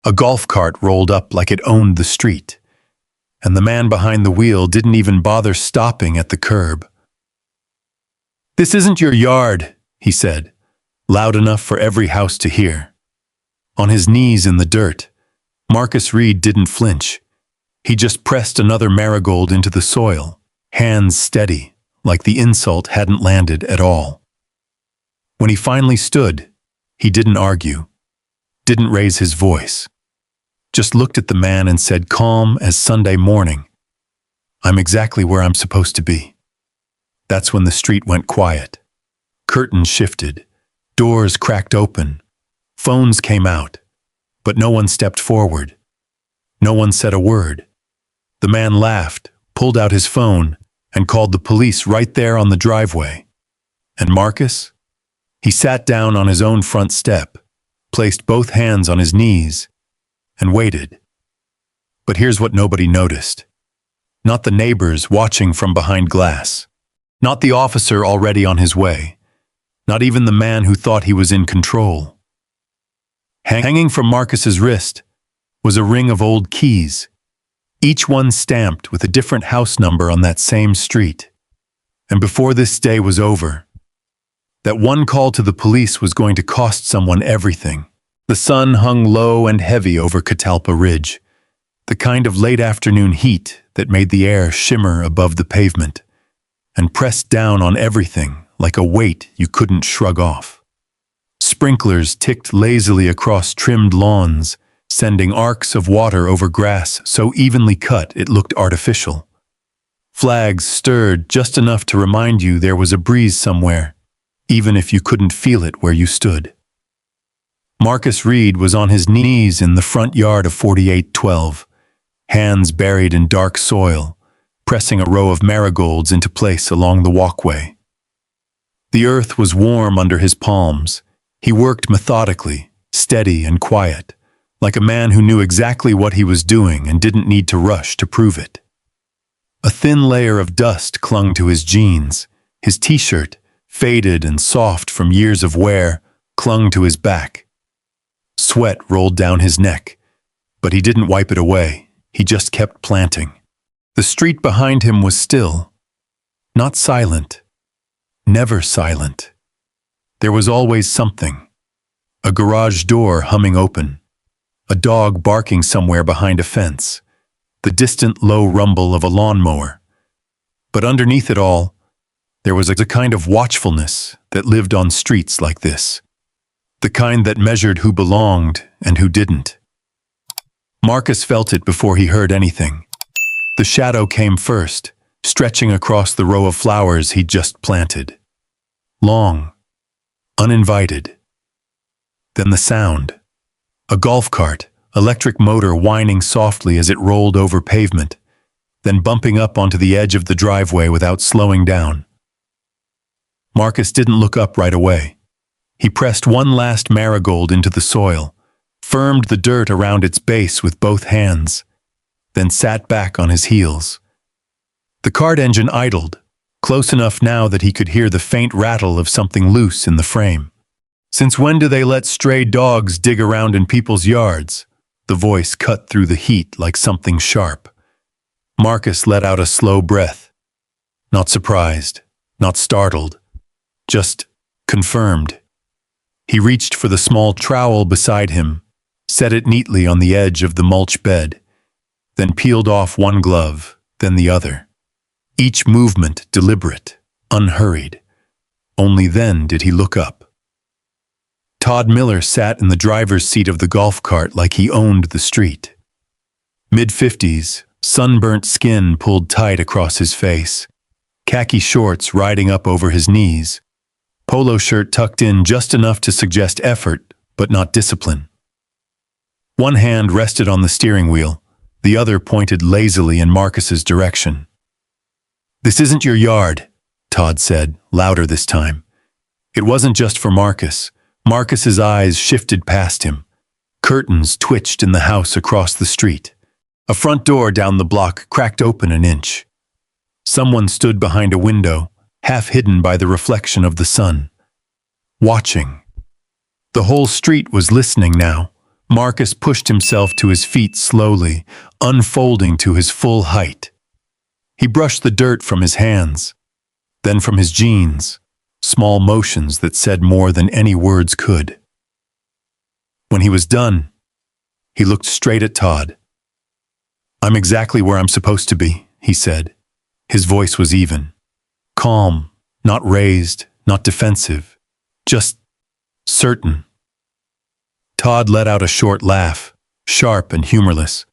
A golf cart rolled up like it owned the street, and the man behind the wheel didn't even bother stopping at the curb. "This isn't your yard," he said, loud enough for every house to hear. On his knees in the dirt, Marcus Reed didn't flinch. He just pressed another marigold into the soil, hands steady, like the insult hadn't landed at all. When he finally stood, he didn't argue, didn't raise his voice, just looked at the man and said, calm as Sunday morning, "I'm exactly where I'm supposed to be." That's when the street went quiet. Curtains shifted, doors cracked open, phones came out, but no one stepped forward. No one said a word. The man laughed, pulled out his phone, and called the police right there on the driveway. And Marcus? He sat down on his own front step, placed both hands on his knees, and waited. But here's what nobody noticed. Not the neighbors watching from behind glass. Not the officer already on his way. Not even the man who thought he was in control. Hanging from Marcus's wrist was a ring of old keys, each one stamped with a different house number on that same street. And before this day was over, that one call to the police was going to cost someone everything. The sun hung low and heavy over Catalpa Ridge, the kind of late afternoon heat that made the air shimmer above the pavement and pressed down on everything like a weight you couldn't shrug off. Sprinklers ticked lazily across trimmed lawns, sending arcs of water over grass so evenly cut it looked artificial. Flags stirred just enough to remind you there was a breeze somewhere, even if you couldn't feel it where you stood. Marcus Reed was on his knees in the front yard of 4812, hands buried in dark soil, pressing a row of marigolds into place along the walkway. The earth was warm under his palms. He worked methodically, steady and quiet, like a man who knew exactly what he was doing and didn't need to rush to prove it. A thin layer of dust clung to his jeans. His t-shirt, faded and soft from years of wear, clung to his back. Sweat rolled down his neck, but he didn't wipe it away. He just kept planting. The street behind him was still, not silent, never silent. There was always something. A garage door humming open, a dog barking somewhere behind a fence, the distant low rumble of a lawnmower. But underneath it all, there was a kind of watchfulness that lived on streets like this, the kind that measured who belonged and who didn't. Marcus felt it before he heard anything. The shadow came first, stretching across the row of flowers he'd just planted. Long, uninvited. Then the sound. A golf cart, electric motor whining softly as it rolled over pavement, then bumping up onto the edge of the driveway without slowing down. Marcus didn't look up right away. He pressed one last marigold into the soil, firmed the dirt around its base with both hands, then sat back on his heels. The cart engine idled, close enough now that he could hear the faint rattle of something loose in the frame. "Since when do they let stray dogs dig around in people's yards?" The voice cut through the heat like something sharp. Marcus let out a slow breath. Not surprised, not startled, just confirmed. He reached for the small trowel beside him, set it neatly on the edge of the mulch bed, then peeled off one glove, then the other. Each movement deliberate, unhurried. Only then did he look up. Todd Miller sat in the driver's seat of the golf cart like he owned the street. Mid-50s, sunburnt skin pulled tight across his face, khaki shorts riding up over his knees, polo shirt tucked in just enough to suggest effort, but not discipline. One hand rested on the steering wheel, the other pointed lazily in Marcus's direction. "This isn't your yard," Todd said, louder this time. It wasn't just for Marcus. Marcus's eyes shifted past him. Curtains twitched in the house across the street. A front door down the block cracked open an inch. Someone stood behind a window, half hidden by the reflection of the sun. Watching. The whole street was listening now. Marcus pushed himself to his feet slowly, unfolding to his full height. He brushed the dirt from his hands, then from his jeans, small motions that said more than any words could. When he was done, he looked straight at Todd. "I'm exactly where I'm supposed to be," he said. His voice was even, calm, not raised, not defensive, just certain. Todd let out a short laugh, sharp and humorless.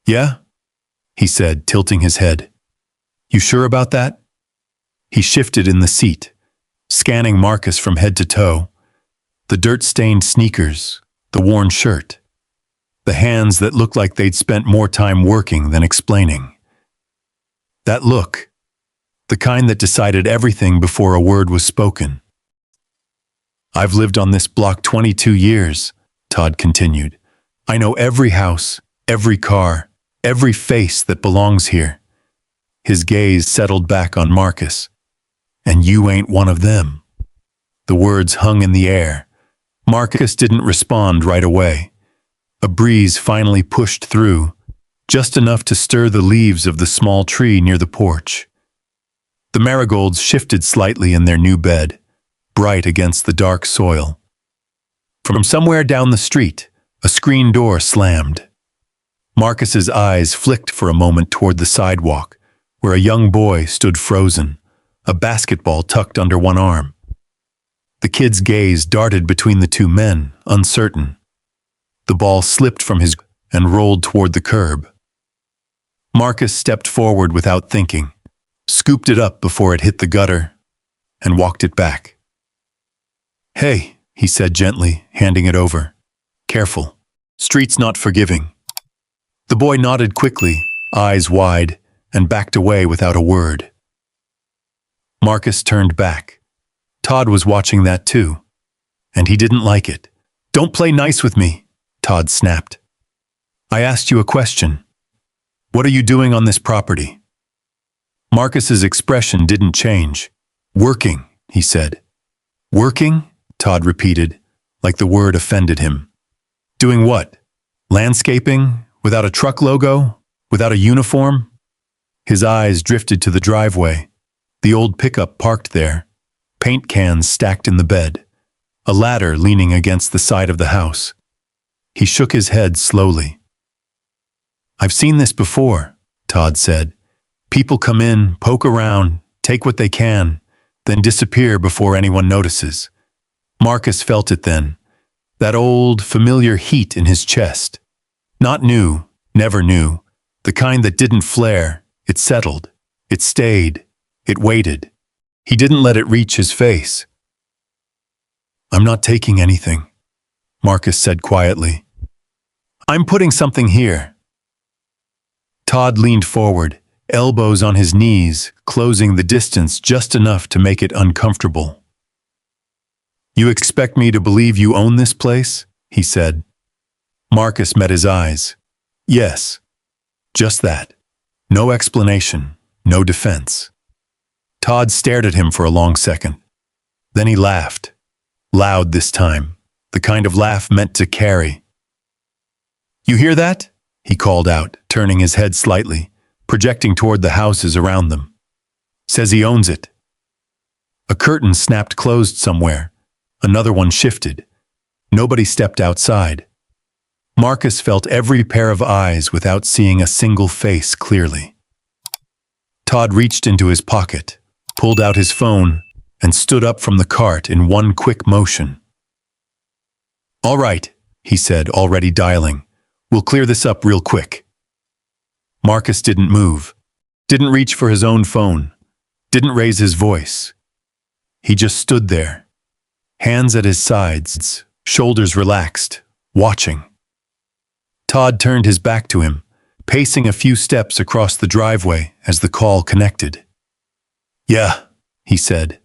"Yeah?" he said, tilting his head. "You sure about that?" He shifted in the seat, scanning Marcus from head to toe. The dirt-stained sneakers, the worn shirt, the hands that looked like they'd spent more time working than explaining. That look, the kind that decided everything before a word was spoken. "I've lived on this block 22 years, Todd continued. "I know every house, every car, every face that belongs here." His gaze settled back on Marcus. "And you ain't one of them." The words hung in the air. Marcus didn't respond right away. A breeze finally pushed through, just enough to stir the leaves of the small tree near the porch. The marigolds shifted slightly in their new bed, bright against the dark soil. From somewhere down the street, a screen door slammed. Marcus's eyes flicked for a moment toward the sidewalk, where a young boy stood frozen, a basketball tucked under one arm. The kid's gaze darted between the two men, uncertain. The ball slipped from his grip and rolled toward the curb. Marcus stepped forward without thinking, scooped it up before it hit the gutter, and walked it back. "Hey," he said gently, handing it over. "Careful. Street's not forgiving." The boy nodded quickly, eyes wide, and backed away without a word. Marcus turned back. Todd was watching that too, and he didn't like it. "Don't play nice with me," Todd snapped. "I asked you a question. What are you doing on this property?" Marcus's expression didn't change. "Working," he said. "Working?" Todd repeated, like the word offended him. "Doing what? Landscaping? Without a truck logo? Without a uniform?" His eyes drifted to the driveway, the old pickup parked there, paint cans stacked in the bed, a ladder leaning against the side of the house. He shook his head slowly. "I've seen this before," Todd said. "People come in, poke around, take what they can, then disappear before anyone notices." Marcus felt it then, that old, familiar heat in his chest. Not new, never new, the kind that didn't flare, it settled, it stayed, it waited. He didn't let it reach his face. "I'm not taking anything," Marcus said quietly. "I'm putting something here." Todd leaned forward, elbows on his knees, closing the distance just enough to make it uncomfortable. "You expect me to believe you own this place?" he said. Marcus met his eyes. "Yes, just that. No explanation, no defense." Todd stared at him for a long second. Then he laughed. Loud this time, the kind of laugh meant to carry. "You hear that?" he called out, turning his head slightly, projecting toward the houses around them. "Says he owns it." A curtain snapped closed somewhere. Another one shifted. Nobody stepped outside. Marcus felt every pair of eyes without seeing a single face clearly. Todd reached into his pocket, pulled out his phone, and stood up from the cart in one quick motion. "All right," he said, already dialing. "We'll clear this up real quick." Marcus didn't move, didn't reach for his own phone, didn't raise his voice. He just stood there, hands at his sides, shoulders relaxed, watching. Todd turned his back to him, pacing a few steps across the driveway as the call connected. "Yeah," he said,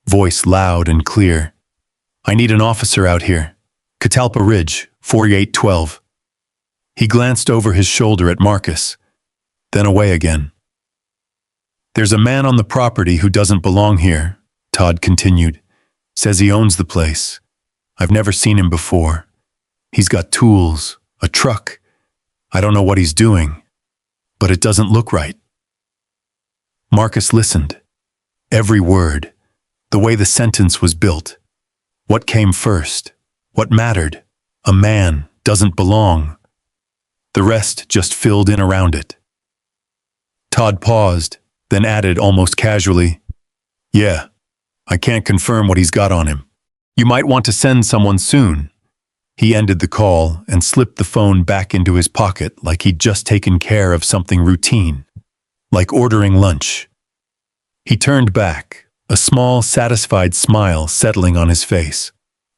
voice loud and clear. "I need an officer out here. Catalpa Ridge, 4812. He glanced over his shoulder at Marcus, then away again. "There's a man on the property who doesn't belong here," Todd continued. "Says he owns the place. I've never seen him before. He's got tools, a truck. I don't know what he's doing, but it doesn't look right. Marcus listened. Every word, the way the sentence was built. What came first? What mattered? A man doesn't belong. The rest just filled in around it. Todd paused, then added almost casually, "Yeah, I can't confirm what he's got on him. You might want to send someone soon." He ended the call and slipped the phone back into his pocket like he'd just taken care of something routine, like ordering lunch. He turned back, a small, satisfied smile settling on his face.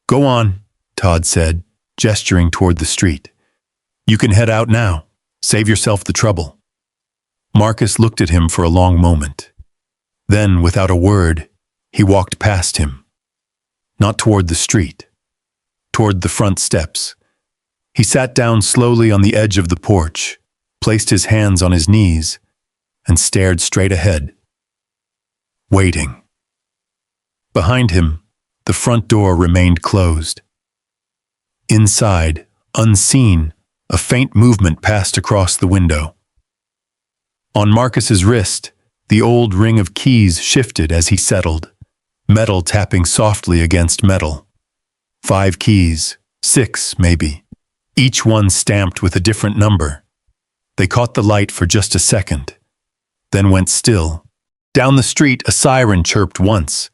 "Go on," Todd said, gesturing toward the street. "You can head out now. Save yourself the trouble." Marcus looked at him for a long moment. Then, without a word, he walked past him. Not toward the street. Toward the front steps. He sat down slowly on the edge of the porch, placed his hands on his knees, and stared straight ahead. Waiting. Behind him, the front door remained closed. Inside, unseen, a faint movement passed across the window. On Marcus's wrist, the old ring of keys shifted as he settled, metal tapping softly against metal. 5 keys, 6 maybe, each one stamped with a different number. They caught the light for just a second, then went still. Down the street, a siren chirped once,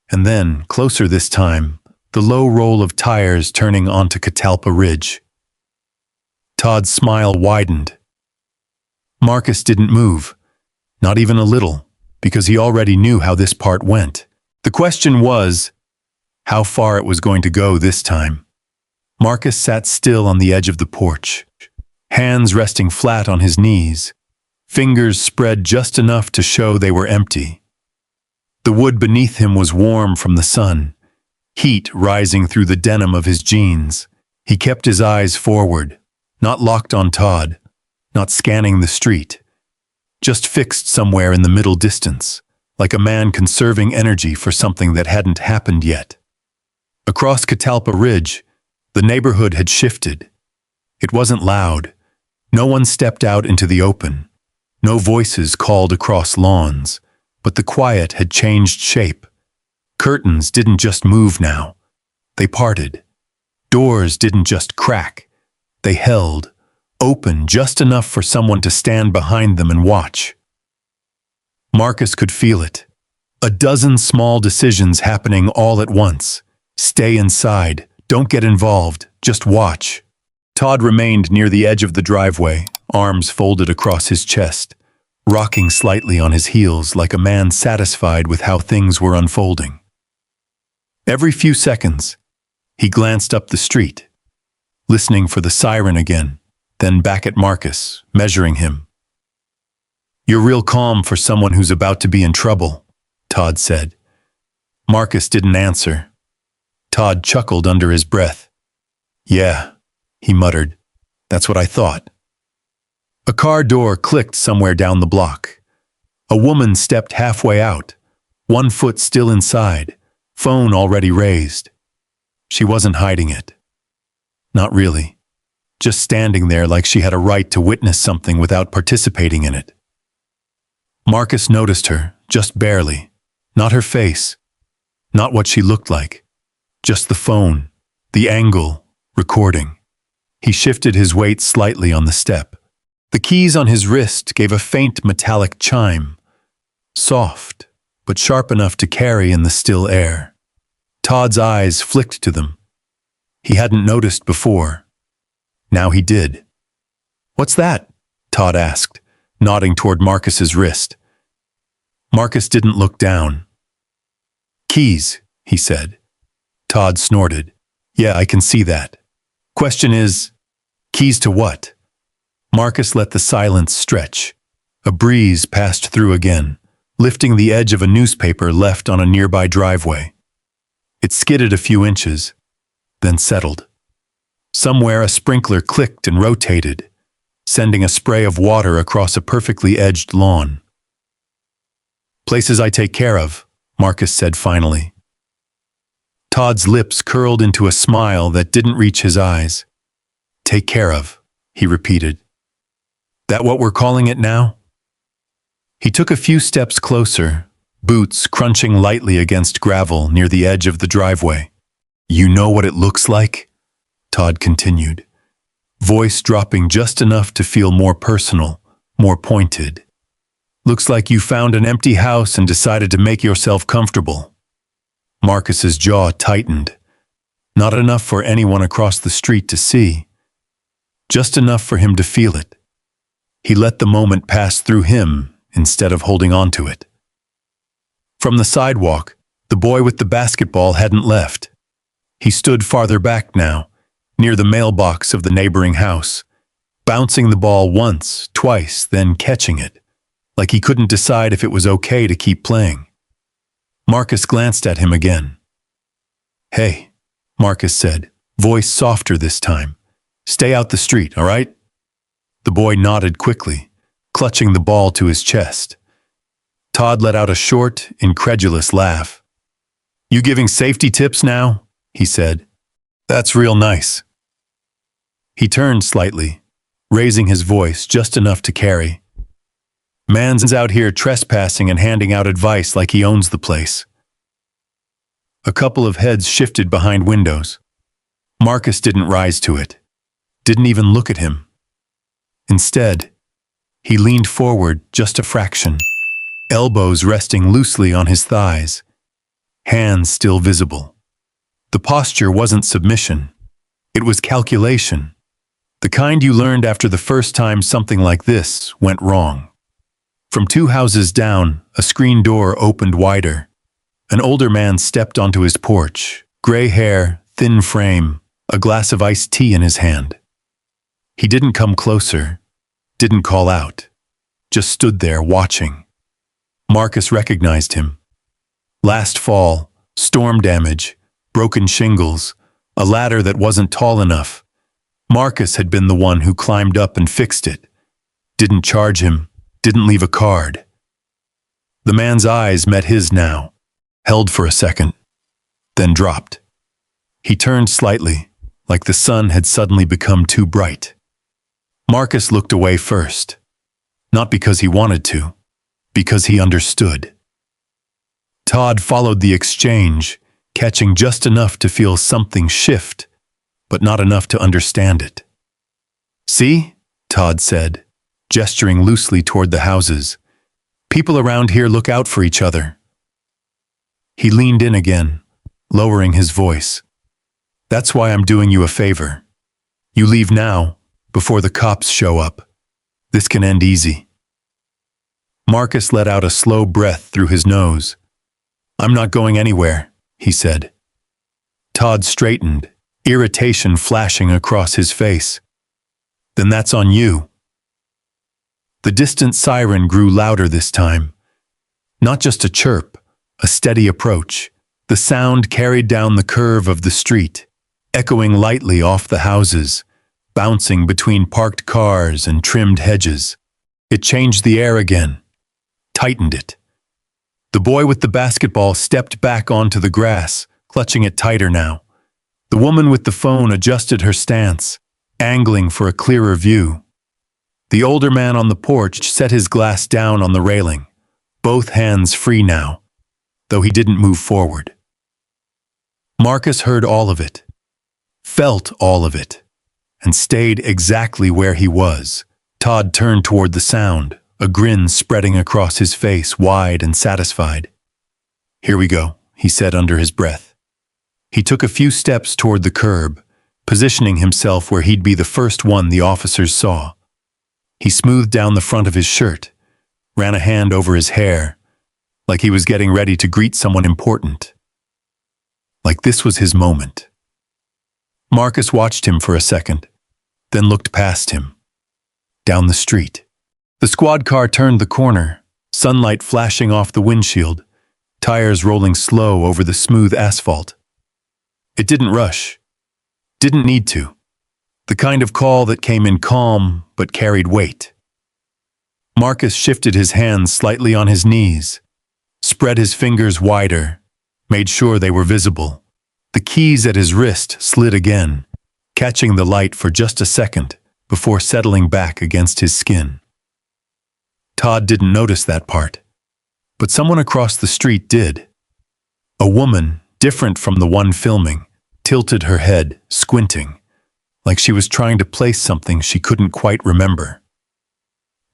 and then, closer this time, the low roll of tires turning onto Catalpa Ridge. Todd's smile widened. Marcus didn't move, not even a little, because he already knew how this part went. The question was, how far it was going to go this time. Marcus sat still on the edge of the porch, hands resting flat on his knees, fingers spread just enough to show they were empty. The wood beneath him was warm from the sun, heat rising through the denim of his jeans. He kept his eyes forward, not locked on Todd, not scanning the street, just fixed somewhere in the middle distance, like a man conserving energy for something that hadn't happened yet. Across Catalpa Ridge, the neighborhood had shifted. It wasn't loud. No one stepped out into the open. No voices called across lawns, but the quiet had changed shape. Curtains didn't just move now. They parted. Doors didn't just crack. They held, open just enough for someone to stand behind them and watch. Marcus could feel it. A dozen small decisions happening all at once. Stay inside. Don't get involved. Just watch. Todd remained near the edge of the driveway, arms folded across his chest, rocking slightly on his heels like a man satisfied with how things were unfolding. Every few seconds, he glanced up the street, listening for the siren again, then back at Marcus, measuring him. "You're real calm for someone who's about to be in trouble," Todd said. Marcus didn't answer. Todd chuckled under his breath. "Yeah," he muttered. "That's what I thought." A car door clicked somewhere down the block. A woman stepped halfway out, one foot still inside, phone already raised. She wasn't hiding it. Not really. Just standing there like she had a right to witness something without participating in it. Marcus noticed her, just barely. Not her face. Not what she looked like. Just the phone, the angle, recording. He shifted his weight slightly on the step. The keys on his wrist gave a faint metallic chime, soft, but sharp enough to carry in the still air. Todd's eyes flicked to them. He hadn't noticed before. Now he did. "What's that?" Todd asked, nodding toward Marcus's wrist. Marcus didn't look down. "Keys," he said. Todd snorted. "Yeah, I can see that. Question is, keys to what?" Marcus let the silence stretch. A breeze passed through again, lifting the edge of a newspaper left on a nearby driveway. It skidded a few inches, then settled. Somewhere a sprinkler clicked and rotated, sending a spray of water across a perfectly edged lawn. "Places I take care of," Marcus said finally. Todd's lips curled into a smile that didn't reach his eyes. Take care of, he repeated. That what we're calling it now? He took a few steps closer, boots crunching lightly against gravel near the edge of the driveway. You know what it looks like? Todd continued, voice dropping just enough to feel more personal, more pointed. Looks like you found an empty house and decided to make yourself comfortable. Marcus's jaw tightened. Not enough for anyone across the street to see. Just enough for him to feel it. He let the moment pass through him instead of holding on to it. From the sidewalk, the boy with the basketball hadn't left. He stood farther back now, near the mailbox of the neighboring house, bouncing the ball once, twice, then catching it, like he couldn't decide if it was okay to keep playing. Marcus glanced at him again. Hey, Marcus said, voice softer this time. Stay out the street, all right? The boy nodded quickly, clutching the ball to his chest. Todd let out a short, incredulous laugh. You giving safety tips now? He said. That's real nice. He turned slightly, raising his voice just enough to carry. Man's out here trespassing and handing out advice like he owns the place. A couple of heads shifted behind windows. Marcus didn't rise to it, didn't even look at him. Instead, he leaned forward just a fraction, elbows resting loosely on his thighs, hands still visible. The posture wasn't submission, it was calculation, the kind you learned after the first time something like this went wrong. From 2 houses down, a screen door opened wider. An older man stepped onto his porch, gray hair, thin frame, a glass of iced tea in his hand. He didn't come closer, didn't call out, just stood there watching. Marcus recognized him. Last fall, storm damage, broken shingles, a ladder that wasn't tall enough. Marcus had been the one who climbed up and fixed it. Didn't charge him, didn't leave a card. The man's eyes met his now, held for a second, then dropped. He turned slightly, like the sun had suddenly become too bright. Marcus looked away first, not because he wanted to, because he understood. Todd followed the exchange, catching just enough to feel something shift, but not enough to understand it. See? Todd said, gesturing loosely toward the houses. People around here look out for each other. He leaned in again, lowering his voice. That's why I'm doing you a favor. You leave now, before the cops show up. This can end easy. Marcus let out a slow breath through his nose. I'm not going anywhere, he said. Todd straightened, irritation flashing across his face. Then that's on you. The distant siren grew louder this time. Not just a chirp, a steady approach. The sound carried down the curve of the street, echoing lightly off the houses, bouncing between parked cars and trimmed hedges. It changed the air again, tightened it. The boy with the basketball stepped back onto the grass, clutching it tighter now. The woman with the phone adjusted her stance, angling for a clearer view. The older man on the porch set his glass down on the railing, both hands free now, though he didn't move forward. Marcus heard all of it, felt all of it, and stayed exactly where he was. Todd turned toward the sound, a grin spreading across his face, wide and satisfied. Here we go, he said under his breath. He took a few steps toward the curb, positioning himself where he'd be the first one the officers saw. He smoothed down the front of his shirt, ran a hand over his hair, like he was getting ready to greet someone important. Like this was his moment. Marcus watched him for a second, then looked past him. Down the street. The squad car turned the corner, sunlight flashing off the windshield, tires rolling slow over the smooth asphalt. It didn't rush. Didn't need to. The kind of call that came in calm but carried weight. Marcus shifted his hands slightly on his knees, spread his fingers wider, made sure they were visible. The keys at his wrist slid again, catching the light for just a second before settling back against his skin. Todd didn't notice that part, but someone across the street did. A woman, different from the one filming, tilted her head, squinting, like she was trying to place something she couldn't quite remember.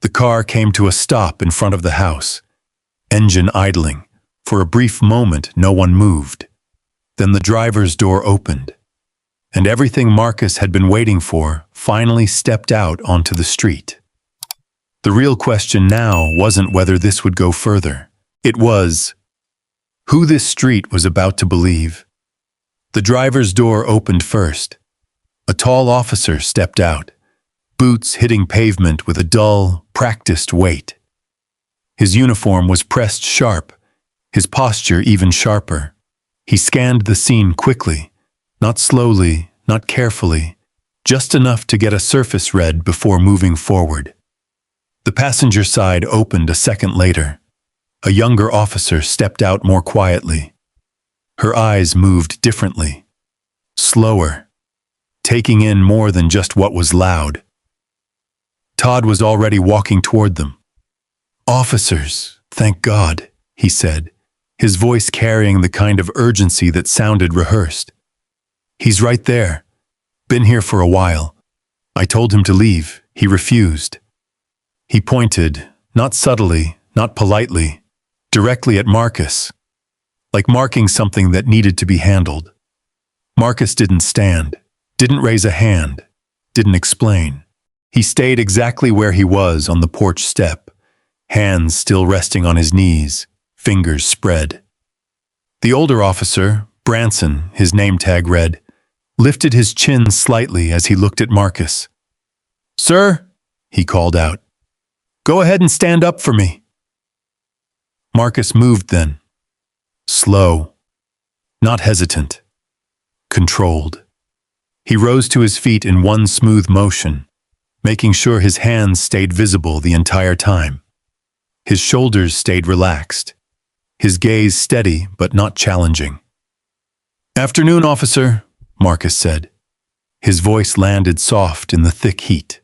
The car came to a stop in front of the house, engine idling. For a brief moment, no one moved. Then the driver's door opened, and everything Marcus had been waiting for finally stepped out onto the street. The real question now wasn't whether this would go further. It was who this street was about to believe. The driver's door opened first. A tall officer stepped out, boots hitting pavement with a dull, practiced weight. His uniform was pressed sharp, his posture even sharper. He scanned the scene quickly, not slowly, not carefully, just enough to get a surface read before moving forward. The passenger side opened a second later. A younger officer stepped out more quietly. Her eyes moved differently, slower, taking in more than just what was loud. Todd was already walking toward them. "Officers, thank God," he said, his voice carrying the kind of urgency that sounded rehearsed. "He's right there. Been here for a while. I told him to leave. He refused." He pointed, not subtly, not politely, directly at Marcus, like marking something that needed to be handled. Marcus didn't stand, didn't raise a hand, didn't explain. He stayed exactly where he was on the porch step, hands still resting on his knees, fingers spread. The older officer, Branson, his name tag read, lifted his chin slightly as he looked at Marcus. "Sir," he called out, "go ahead and stand up for me." Marcus moved then. Slow, not hesitant, controlled. He rose to his feet in one smooth motion, making sure his hands stayed visible the entire time. His shoulders stayed relaxed, his gaze steady but not challenging. "Afternoon, officer," Marcus said. His voice landed soft in the thick heat,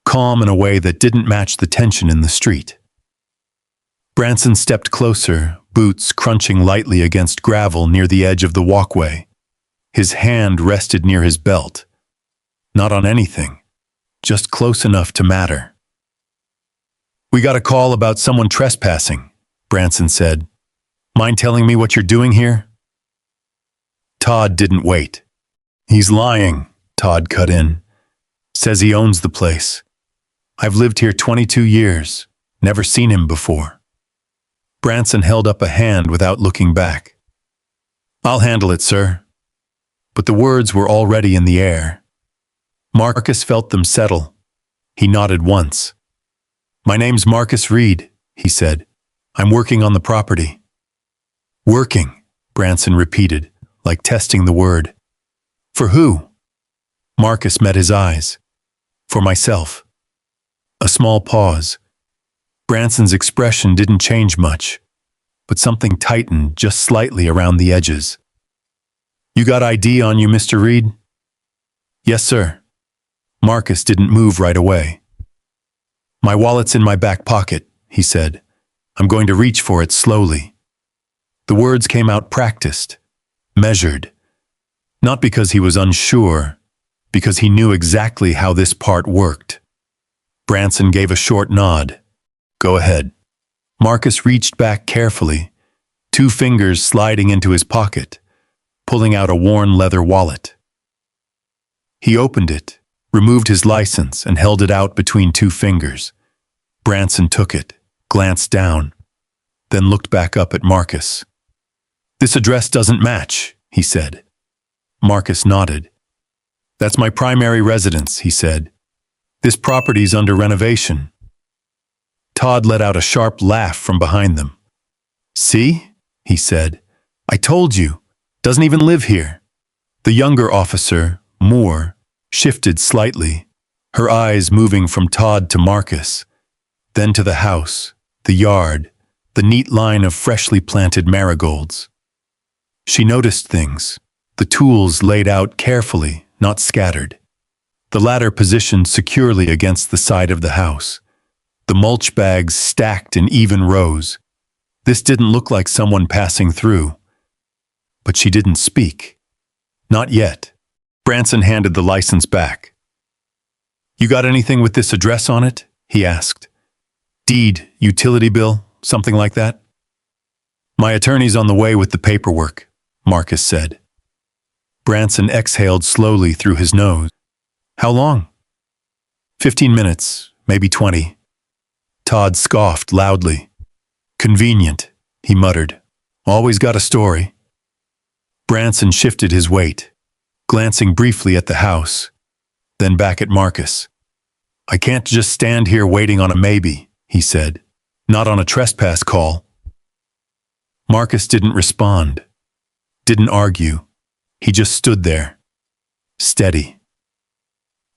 calm in a way that didn't match the tension in the street. Branson stepped closer, boots crunching lightly against gravel near the edge of the walkway. His hand rested near his belt. Not on anything, just close enough to matter. "We got a call about someone trespassing," Branson said. "Mind telling me what you're doing here?" Todd didn't wait. "He's lying," Todd cut in. "Says he owns the place. I've lived here 22 years, never seen him before." Branson held up a hand without looking back. "I'll handle it, sir." But the words were already in the air. Marcus felt them settle. He nodded once. "My name's Marcus Reed," he said. "I'm working on the property." "Working," Branson repeated, like testing the word. "For who?" Marcus met his eyes. "For myself." A small pause. Branson's expression didn't change much, but something tightened just slightly around the edges. "You got ID on you, Mr. Reed?" "Yes, sir." Marcus didn't move right away. "My wallet's in my back pocket," he said. "I'm going to reach for it slowly." The words came out practiced, measured. Not because he was unsure, because he knew exactly how this part worked. Branson gave a short nod. "Go ahead." Marcus reached back carefully, 2 fingers sliding into his pocket, pulling out a worn leather wallet. He opened it, removed his license, and held it out between 2 fingers. Branson took it, glanced down, then looked back up at Marcus. "This address doesn't match," he said. Marcus nodded. "That's my primary residence," he said. "This property's under renovation." Todd let out a sharp laugh from behind them. "See?" he said. "I told you. Doesn't even live here." The younger officer, Moore, shifted slightly, her eyes moving from Todd to Marcus, then to the house, the yard, the neat line of freshly planted marigolds. She noticed things, the tools laid out carefully, not scattered. The latter positioned securely against the side of the house. The mulch bags stacked in even rows. This didn't look like someone passing through. But she didn't speak. Not yet. Branson handed the license back. "You got anything with this address on it?" he asked. "Deed, utility bill, something like that?" "My attorney's on the way with the paperwork," Marcus said. Branson exhaled slowly through his nose. "How long?" 15 minutes, maybe 20. Todd scoffed loudly. "Convenient," he muttered. "Always got a story." Branson shifted his weight, glancing briefly at the house, then back at Marcus. "I can't just stand here waiting on a maybe," he said. "Not on a trespass call." Marcus didn't respond, didn't argue. He just stood there, steady.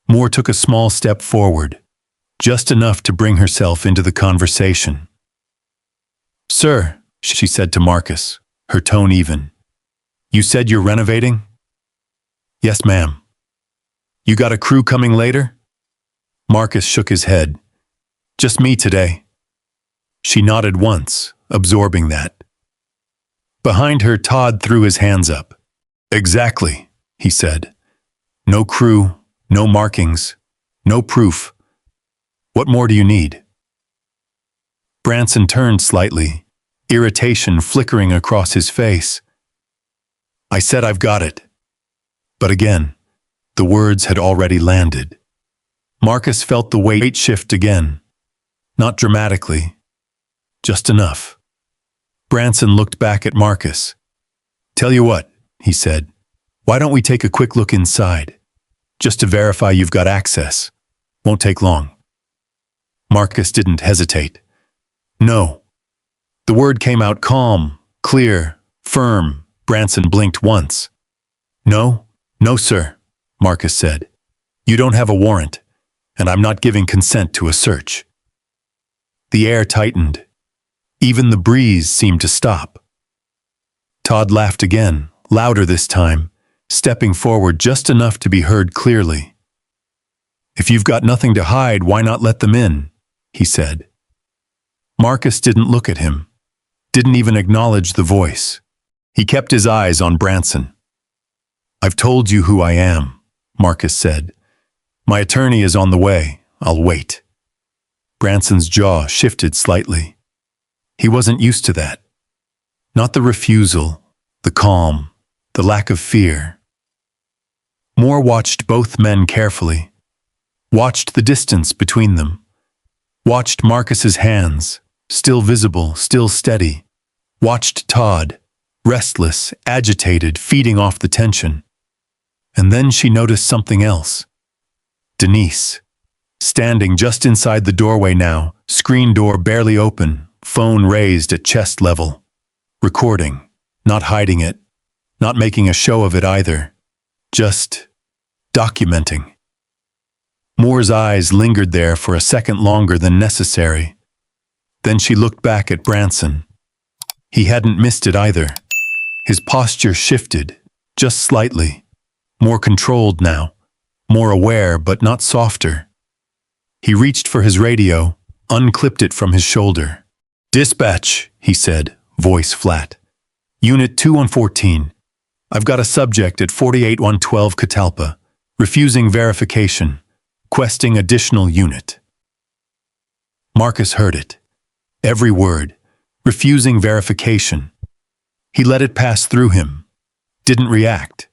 Moore took a small step forward, just enough to bring herself into the conversation. "Sir," she said to Marcus, her tone even. "You said you're renovating?" "Yes, ma'am." "You got a crew coming later?" Marcus shook his head. "Just me today." She nodded once, absorbing that. Behind her, Todd threw his hands up. "Exactly," he said. "No crew, no markings, no proof. What more do you need?" Branson turned slightly, irritation flickering across his face. "I said I've got it." But again, the words had already landed. Marcus felt the weight shift again. Not dramatically, just enough. Branson looked back at Marcus. "Tell you what," he said. "Why don't we take a quick look inside? Just to verify you've got access. Won't take long." Marcus didn't hesitate. "No." The word came out calm, clear, firm. Branson blinked once. "No, no, sir," Marcus said. "You don't have a warrant, and I'm not giving consent to a search." The air tightened. Even the breeze seemed to stop. Todd laughed again, louder this time, stepping forward just enough to be heard clearly. "If you've got nothing to hide, why not let them in?" he said. Marcus didn't look at him, didn't even acknowledge the voice. He kept his eyes on Branson. "I've told you who I am," Marcus said. "My attorney is on the way. I'll wait." Branson's jaw shifted slightly. He wasn't used to that. Not the refusal, the calm, the lack of fear. Moore watched both men carefully, watched the distance between them, watched Marcus's hands, still visible, still steady, watched Todd, restless, agitated, feeding off the tension. And then she noticed something else. Denise, standing just inside the doorway now, screen door barely open, phone raised at chest level. Recording, not hiding it, not making a show of it either. Just documenting. Moore's eyes lingered there for a second longer than necessary. Then she looked back at Branson. He hadn't missed it either. His posture shifted, just slightly. More controlled now, more aware but not softer. He reached for his radio, unclipped it from his shoulder. "Dispatch," he said, voice flat. "Unit 2114. I've got a subject at 48112 Catalpa, refusing verification, questing additional unit." Marcus heard it. Every word, refusing verification. He let it pass through him, didn't react,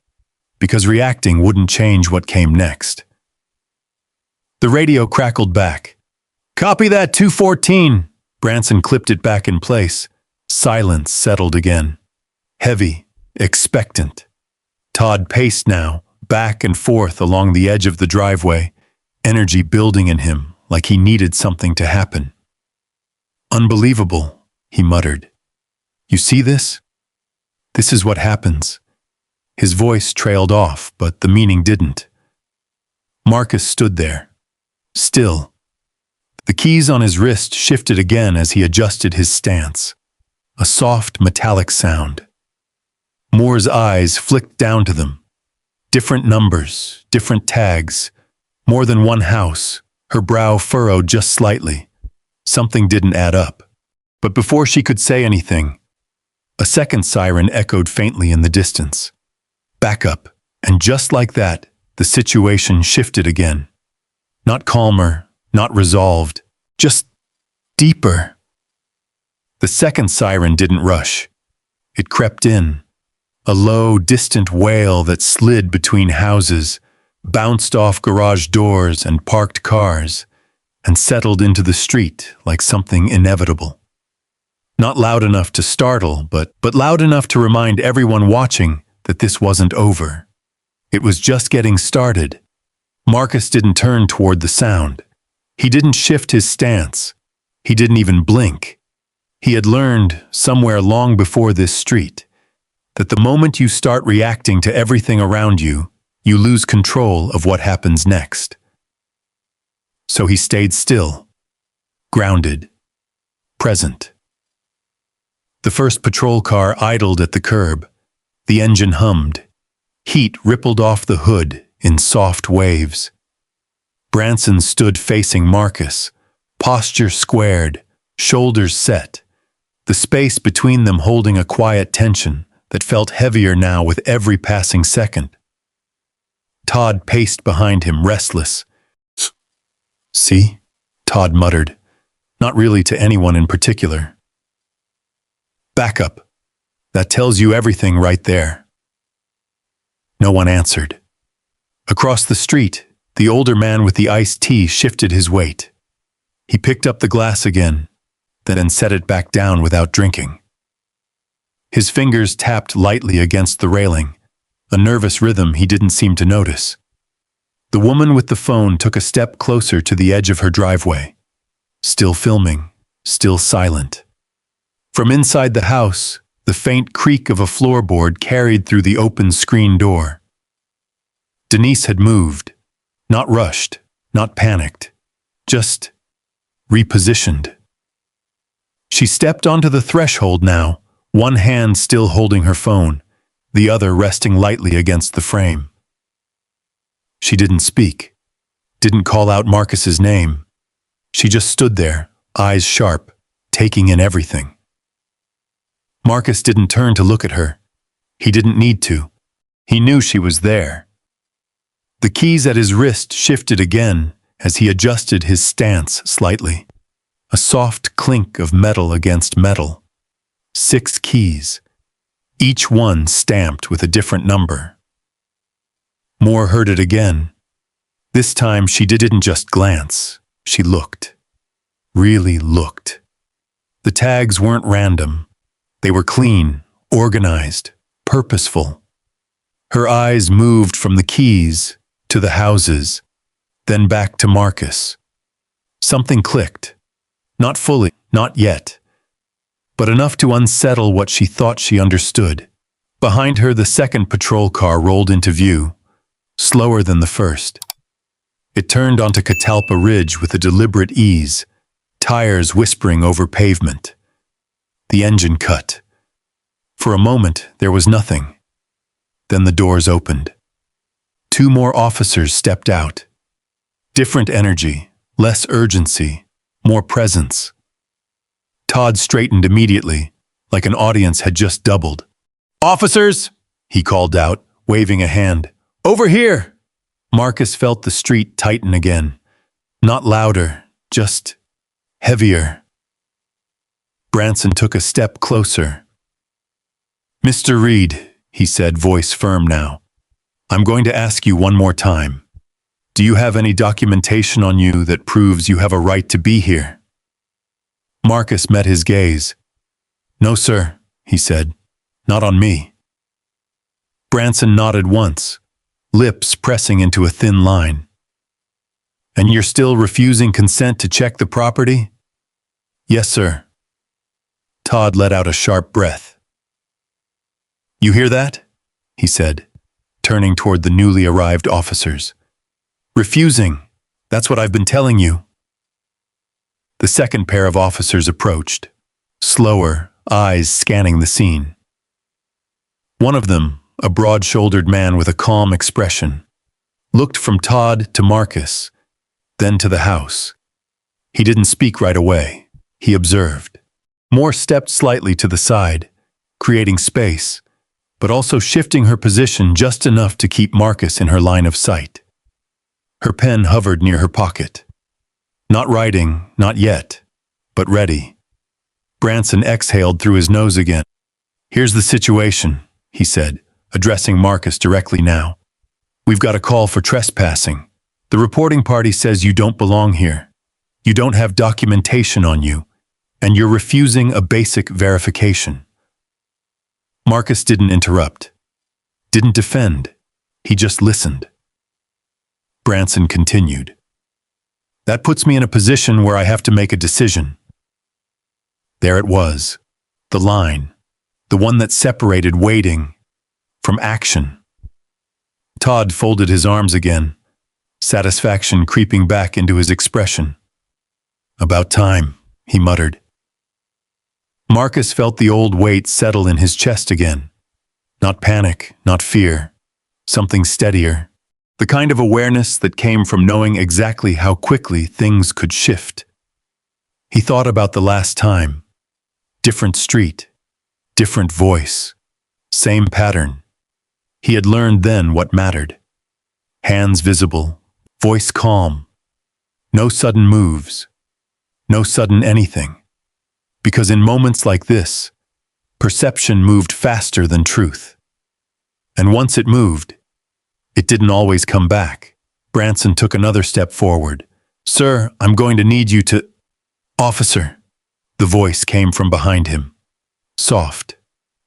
because reacting wouldn't change what came next. The radio crackled back. "Copy that, 214. Branson clipped it back in place. Silence settled again. Heavy, expectant. Todd paced now, back and forth along the edge of the driveway, energy building in him like he needed something to happen. "Unbelievable," he muttered. "You see this? This is what happens." His voice trailed off, but the meaning didn't. Marcus stood there, still. The keys on his wrist shifted again as he adjusted his stance. A soft, metallic sound. Moore's eyes flicked down to them. Different numbers, different tags, more than one house. Her brow furrowed just slightly. Something didn't add up. But before she could say anything, a second siren echoed faintly in the distance. Back up, and just like that, the situation shifted again. Not calmer, not resolved, just deeper. The second siren didn't rush. It crept in, a low, distant wail that slid between houses, bounced off garage doors and parked cars, and settled into the street like something inevitable. Not loud enough to startle, but loud enough to remind everyone watching that this wasn't over. It was just getting started. Marcus didn't turn toward the sound. He didn't shift his stance. He didn't even blink. He had learned, somewhere long before this street, that the moment you start reacting to everything around you, you lose control of what happens next. So he stayed still, grounded, present. The first patrol car idled at the curb. The engine hummed. Heat rippled off the hood in soft waves. Branson stood facing Marcus, posture squared, shoulders set, the space between them holding a quiet tension that felt heavier now with every passing second. Todd paced behind him, restless. "See?" Todd muttered, not really to anyone in particular. "Back up. That tells you everything right there." No one answered. Across the street, the older man with the iced tea shifted his weight. He picked up the glass again, then set it back down without drinking. His fingers tapped lightly against the railing, a nervous rhythm he didn't seem to notice. The woman with the phone took a step closer to the edge of her driveway. Still filming, still silent. From inside the house, the faint creak of a floorboard carried through the open screen door. Denise had moved, not rushed, not panicked, just repositioned. She stepped onto the threshold now, one hand still holding her phone, the other resting lightly against the frame. She didn't speak, didn't call out Marcus's name. She just stood there, eyes sharp, taking in everything. Marcus didn't turn to look at her. He didn't need to. He knew she was there. The keys at his wrist shifted again as he adjusted his stance slightly. A soft clink of metal against metal. 6 keys, each one stamped with a different number. Moore heard it again. This time she didn't just glance, she looked. Really looked. The tags weren't random. They were clean, organized, purposeful. Her eyes moved from the keys to the houses, then back to Marcus. Something clicked. Not fully, not yet, but enough to unsettle what she thought she understood. Behind her, the second patrol car rolled into view, slower than the first. It turned onto Catalpa Ridge with a deliberate ease, tires whispering over pavement. The engine cut. For a moment, there was nothing. Then the doors opened. 2 more officers stepped out. Different energy, less urgency, more presence. Todd straightened immediately, like an audience had just doubled. "Officers!" he called out, waving a hand. "Over here!" Marcus felt the street tighten again. Not louder, just heavier. Branson took a step closer. "Mr. Reed," he said, voice firm now, "I'm going to ask you one more time. Do you have any documentation on you that proves you have a right to be here?" Marcus met his gaze. "No, sir," he said. "Not on me." Branson nodded once, lips pressing into a thin line. "And you're still refusing consent to check the property?" "Yes, sir." Todd let out a sharp breath. "You hear that?" he said, turning toward the newly arrived officers. "Refusing. That's what I've been telling you." The second pair of officers approached, slower, eyes scanning the scene. One of them, a broad-shouldered man with a calm expression, looked from Todd to Marcus, then to the house. He didn't speak right away. He observed. Moore stepped slightly to the side, creating space, but also shifting her position just enough to keep Marcus in her line of sight. Her pen hovered near her pocket. Not writing, not yet, but ready. Branson exhaled through his nose again. "Here's the situation," he said, addressing Marcus directly now. "We've got a call for trespassing. The reporting party says you don't belong here. You don't have documentation on you, and you're refusing a basic verification." Marcus didn't interrupt, didn't defend. He just listened. Branson continued. "That puts me in a position where I have to make a decision." There it was, the line, the one that separated waiting from action. Todd folded his arms again, satisfaction creeping back into his expression. "About time," he muttered. Marcus felt the old weight settle in his chest again. Not panic, not fear, something steadier. The kind of awareness that came from knowing exactly how quickly things could shift. He thought about the last time. Different street, different voice, same pattern. He had learned then what mattered. Hands visible, voice calm. No sudden moves, no sudden anything. Because in moments like this, perception moved faster than truth. And once it moved, it didn't always come back. Branson took another step forward. "Sir, I'm going to need you to—" "Officer," the voice came from behind him. Soft,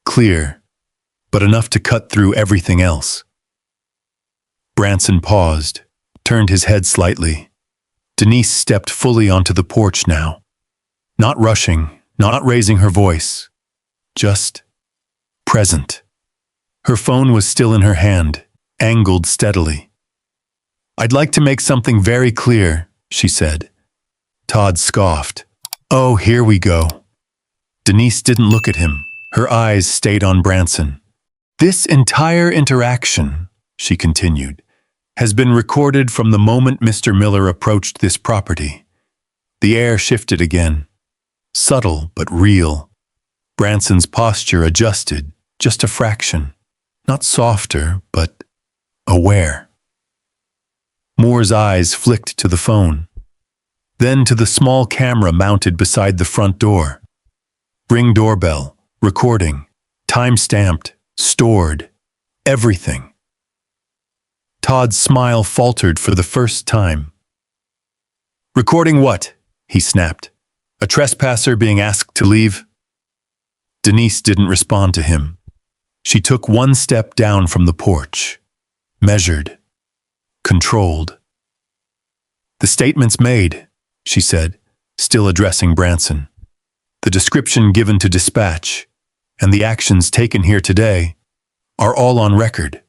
clear, but enough to cut through everything else. Branson paused, turned his head slightly. Denise stepped fully onto the porch now. Not rushing, not raising her voice. Just present. Her phone was still in her hand, angled steadily. "I'd like to make something very clear," she said. Todd scoffed. "Oh, here we go." Denise didn't look at him. Her eyes stayed on Branson. "This entire interaction," she continued, "has been recorded from the moment Mr. Miller approached this property." The air shifted again. Subtle but real. Branson's posture adjusted, just a fraction. Not softer, but aware. Moore's eyes flicked to the phone, then to the small camera mounted beside the front door. Ring doorbell, recording, time-stamped, stored, everything. Todd's smile faltered for the first time. "Recording what?" he snapped. "A trespasser being asked to leave?" Denise didn't respond to him. She took one step down from the porch, measured, controlled. "The statements made," she said, still addressing Branson. "The description given to dispatch, and the actions taken here today, are all on record."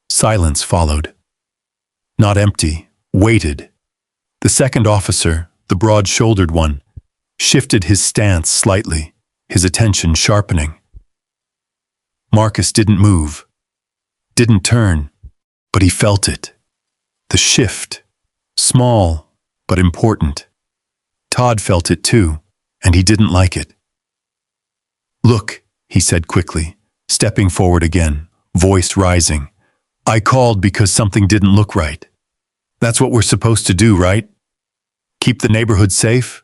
Silence followed. Not empty, weighted. The second officer, the broad-shouldered one, shifted his stance slightly, his attention sharpening. Marcus didn't move, didn't turn, but he felt it. The shift, small but important. Todd felt it too, and he didn't like it. "Look," he said quickly, stepping forward again, voice rising. "I called because something didn't look right. That's what we're supposed to do, right? Keep the neighborhood safe?"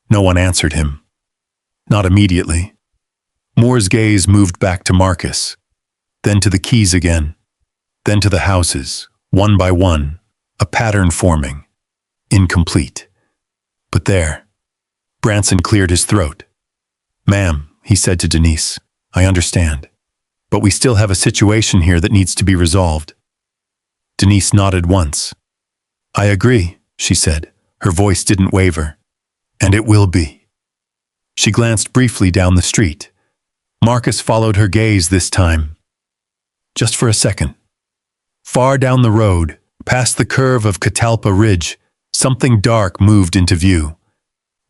No one answered him. Not immediately. Moore's gaze moved back to Marcus, then to the keys again, then to the houses, one by one, a pattern forming, incomplete. But there. Branson cleared his throat. "Ma'am," he said to Denise, "I understand. But we still have a situation here that needs to be resolved." Denise nodded once. "I agree," she said. Her voice didn't waver. "And it will be." She glanced briefly down the street. Marcus followed her gaze this time. Just for a second. Far down the road, past the curve of Catalpa Ridge, something dark moved into view.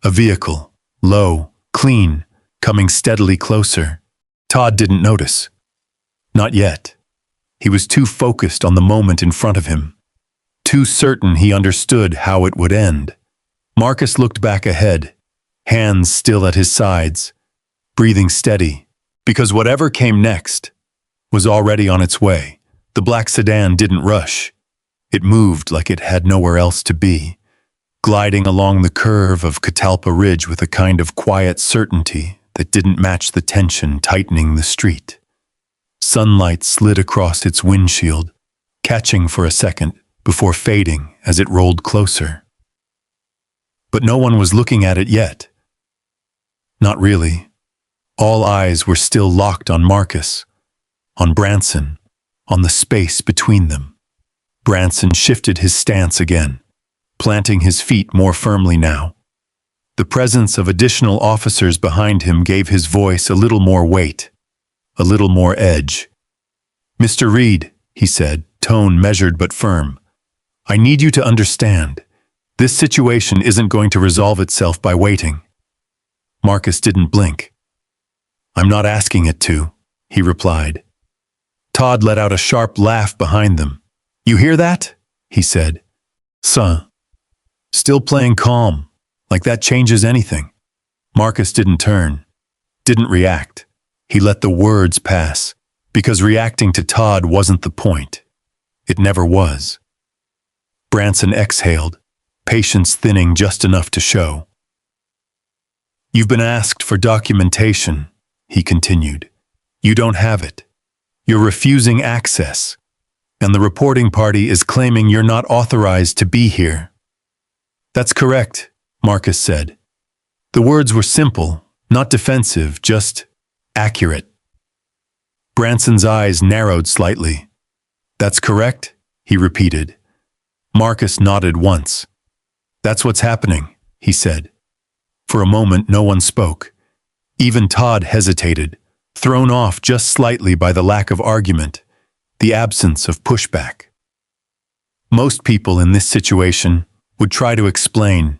A vehicle, low, clean, coming steadily closer. Todd didn't notice. Not yet. He was too focused on the moment in front of him, too certain he understood how it would end. Marcus looked back ahead, hands still at his sides, breathing steady, because whatever came next was already on its way. The black sedan didn't rush. It moved like it had nowhere else to be, gliding along the curve of Catalpa Ridge with a kind of quiet certainty that didn't match the tension tightening the street. Sunlight slid across its windshield, catching for a second before fading as it rolled closer. But no one was looking at it yet. Not really. All eyes were still locked on Marcus, on Branson, on the space between them. Branson shifted his stance again, planting his feet more firmly now. The presence of additional officers behind him gave his voice a little more weight, a little more edge. "Mr. Reed," he said, tone measured but firm, "I need you to understand. This situation isn't going to resolve itself by waiting." Marcus didn't blink. "I'm not asking it to," he replied. Todd let out a sharp laugh behind them. "You hear that?" he said. "Son." Still playing calm, like that changes anything. Marcus didn't turn, didn't react. He let the words pass, because reacting to Todd wasn't the point. It never was. Branson exhaled, patience thinning just enough to show. "You've been asked for documentation," he continued. "You don't have it. You're refusing access, and the reporting party is claiming you're not authorized to be here." "That's correct," Marcus said. The words were simple, not defensive, just accurate. Branson's eyes narrowed slightly. "That's correct," he repeated. Marcus nodded once. "That's what's happening," he said. For a moment, no one spoke. Even Todd hesitated, thrown off just slightly by the lack of argument, the absence of pushback. Most people in this situation would try to explain,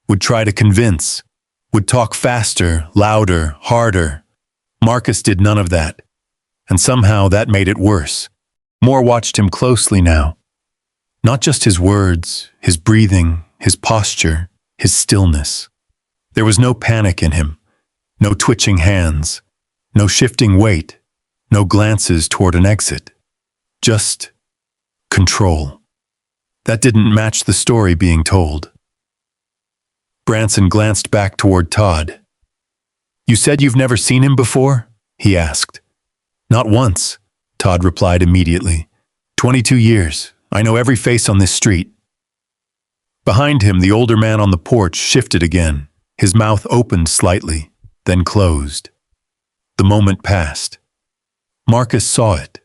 would try to convince, would talk faster, louder, harder. Marcus did none of that, and somehow that made it worse. Moore watched him closely now. Not just his words, his breathing, his posture, his stillness. There was no panic in him, no twitching hands, no shifting weight, no glances toward an exit. Just control. That didn't match the story being told. Branson glanced back toward Todd. "You said you've never seen him before?" he asked. "Not once," Todd replied immediately. 22 years. I know every face on this street." Behind him, the older man on the porch shifted again. His mouth opened slightly, then closed. The moment passed. Marcus saw it,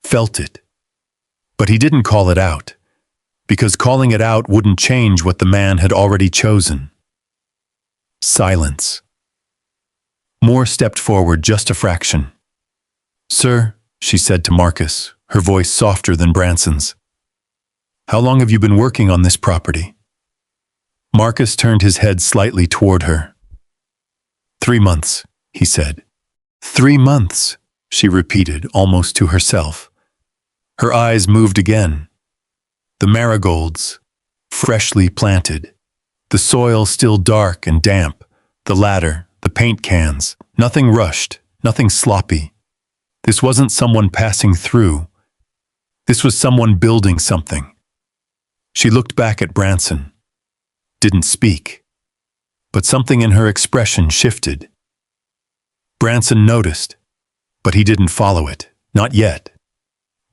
felt it. But he didn't call it out, because calling it out wouldn't change what the man had already chosen. Silence. Moore stepped forward just a fraction. "Sir," she said to Marcus, her voice softer than Branson's. "How long have you been working on this property?" Marcus turned his head slightly toward her. 3 months, he said. 3 months, she repeated, almost to herself. Her eyes moved again. The marigolds, freshly planted. The soil still dark and damp. The ladder, the paint cans. Nothing rushed, nothing sloppy. This wasn't someone passing through. This was someone building something. She looked back at Branson. Didn't speak. But something in her expression shifted. Branson noticed, but he didn't follow it, not yet.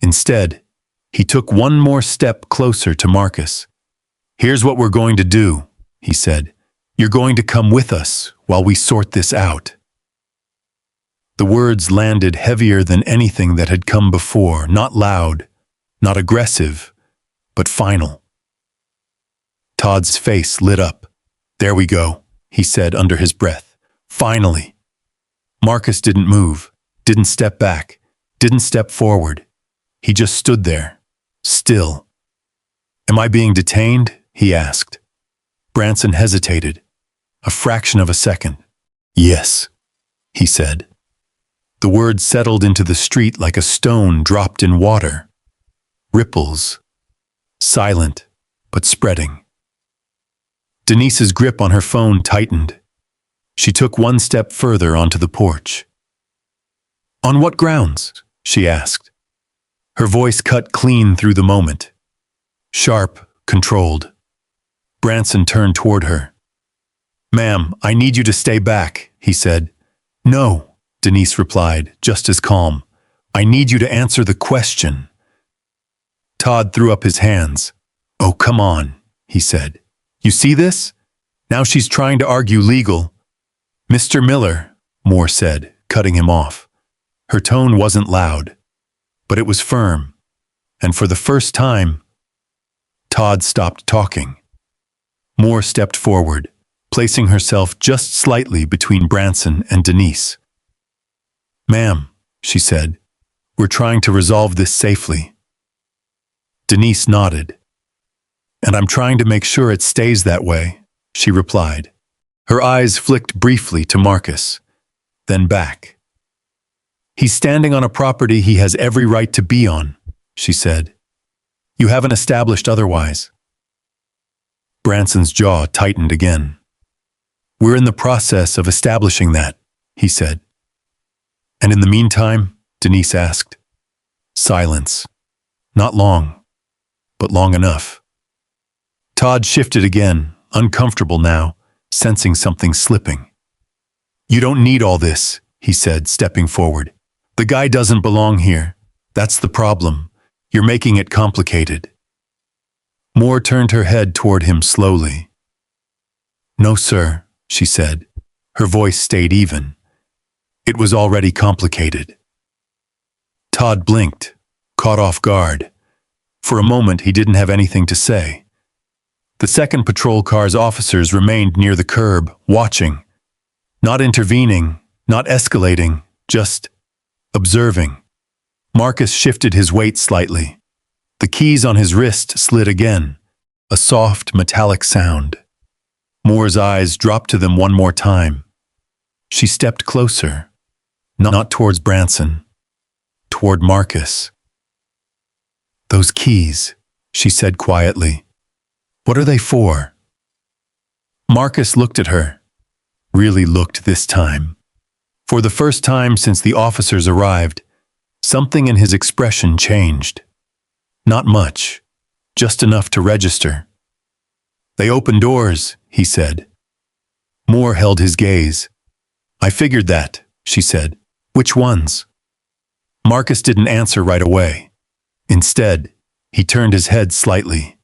Instead, he took one more step closer to Marcus. "Here's what we're going to do," he said. "You're going to come with us while we sort this out." The words landed heavier than anything that had come before, not loud, not aggressive, but final. Todd's face lit up. "There we go," he said under his breath. "Finally." Marcus didn't move, didn't step back, didn't step forward. He just stood there, still. "Am I being detained?" he asked. Branson hesitated, a fraction of a second. "Yes," he said. The word settled into the street like a stone dropped in water. Ripples. Silent, but spreading. Denise's grip on her phone tightened. She took one step further onto the porch. "On what grounds?" she asked. Her voice cut clean through the moment. Sharp, controlled. Branson turned toward her. "Ma'am, I need you to stay back," he said. "No," Denise replied, just as calm. "I need you to answer the question." Todd threw up his hands. "Oh, come on," he said. "You see this? Now she's trying to argue legal." "Mr. Miller," Moore said, cutting him off. Her tone wasn't loud, but it was firm, and for the first time, Todd stopped talking. Moore stepped forward, placing herself just slightly between Branson and Denise. "Ma'am," she said, "we're trying to resolve this safely." Denise nodded. "And I'm trying to make sure it stays that way," she replied. Her eyes flicked briefly to Marcus, then back. "He's standing on a property he has every right to be on," she said. "You haven't established otherwise." Branson's jaw tightened again. "We're in the process of establishing that," he said. "And in the meantime?" Denise asked. Silence. Not long, but long enough. Todd shifted again, uncomfortable now, sensing something slipping. "You don't need all this," he said, stepping forward. "The guy doesn't belong here. That's the problem. You're making it complicated." Moore turned her head toward him slowly. "No, sir," she said. Her voice stayed even. "It was already complicated." Todd blinked, caught off guard. For a moment, he didn't have anything to say. The second patrol car's officers remained near the curb, watching. Not intervening, not escalating, just observing. Marcus shifted his weight slightly. The keys on his wrist slid again, a soft, metallic sound. Moore's eyes dropped to them one more time. She stepped closer, not towards Branson, toward Marcus. "Those keys," she said quietly. "What are they for?" Marcus looked at her. Really looked this time. For the first time since the officers arrived, something in his expression changed. Not much, just enough to register. "They open doors," he said. Moore held his gaze. "I figured that," she said. "Which ones?" Marcus didn't answer right away. Instead, he turned his head slightly.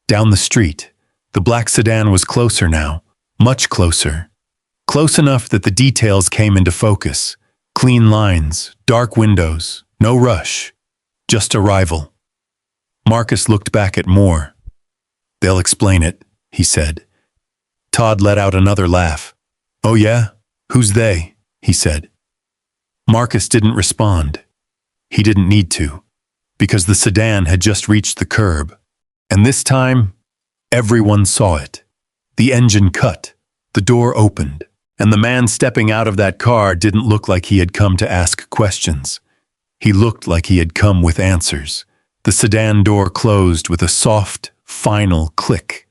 Down the street, the black sedan was closer now, much closer. Close enough that the details came into focus. Clean lines, dark windows, no rush, just arrival. Marcus looked back at Moore. "They'll explain it," he said. Todd let out another laugh. "Oh yeah? Who's they?" he said. Marcus didn't respond. He didn't need to, because the sedan had just reached the curb. And this time, everyone saw it. The engine cut, the door opened, and the man stepping out of that car didn't look like he had come to ask questions. He looked like he had come with answers. The sedan door closed with a soft, final click.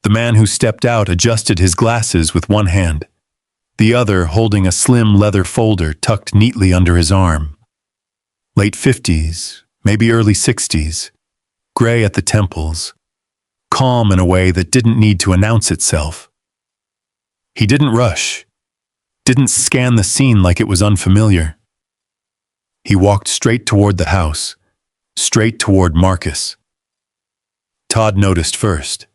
The man who stepped out adjusted his glasses with one hand, the other holding a slim leather folder tucked neatly under his arm. Late 50s, maybe early 60s. Gray at the temples, calm in a way that didn't need to announce itself. He didn't rush, didn't scan the scene like it was unfamiliar. He walked straight toward the house, straight toward Marcus. Todd noticed first.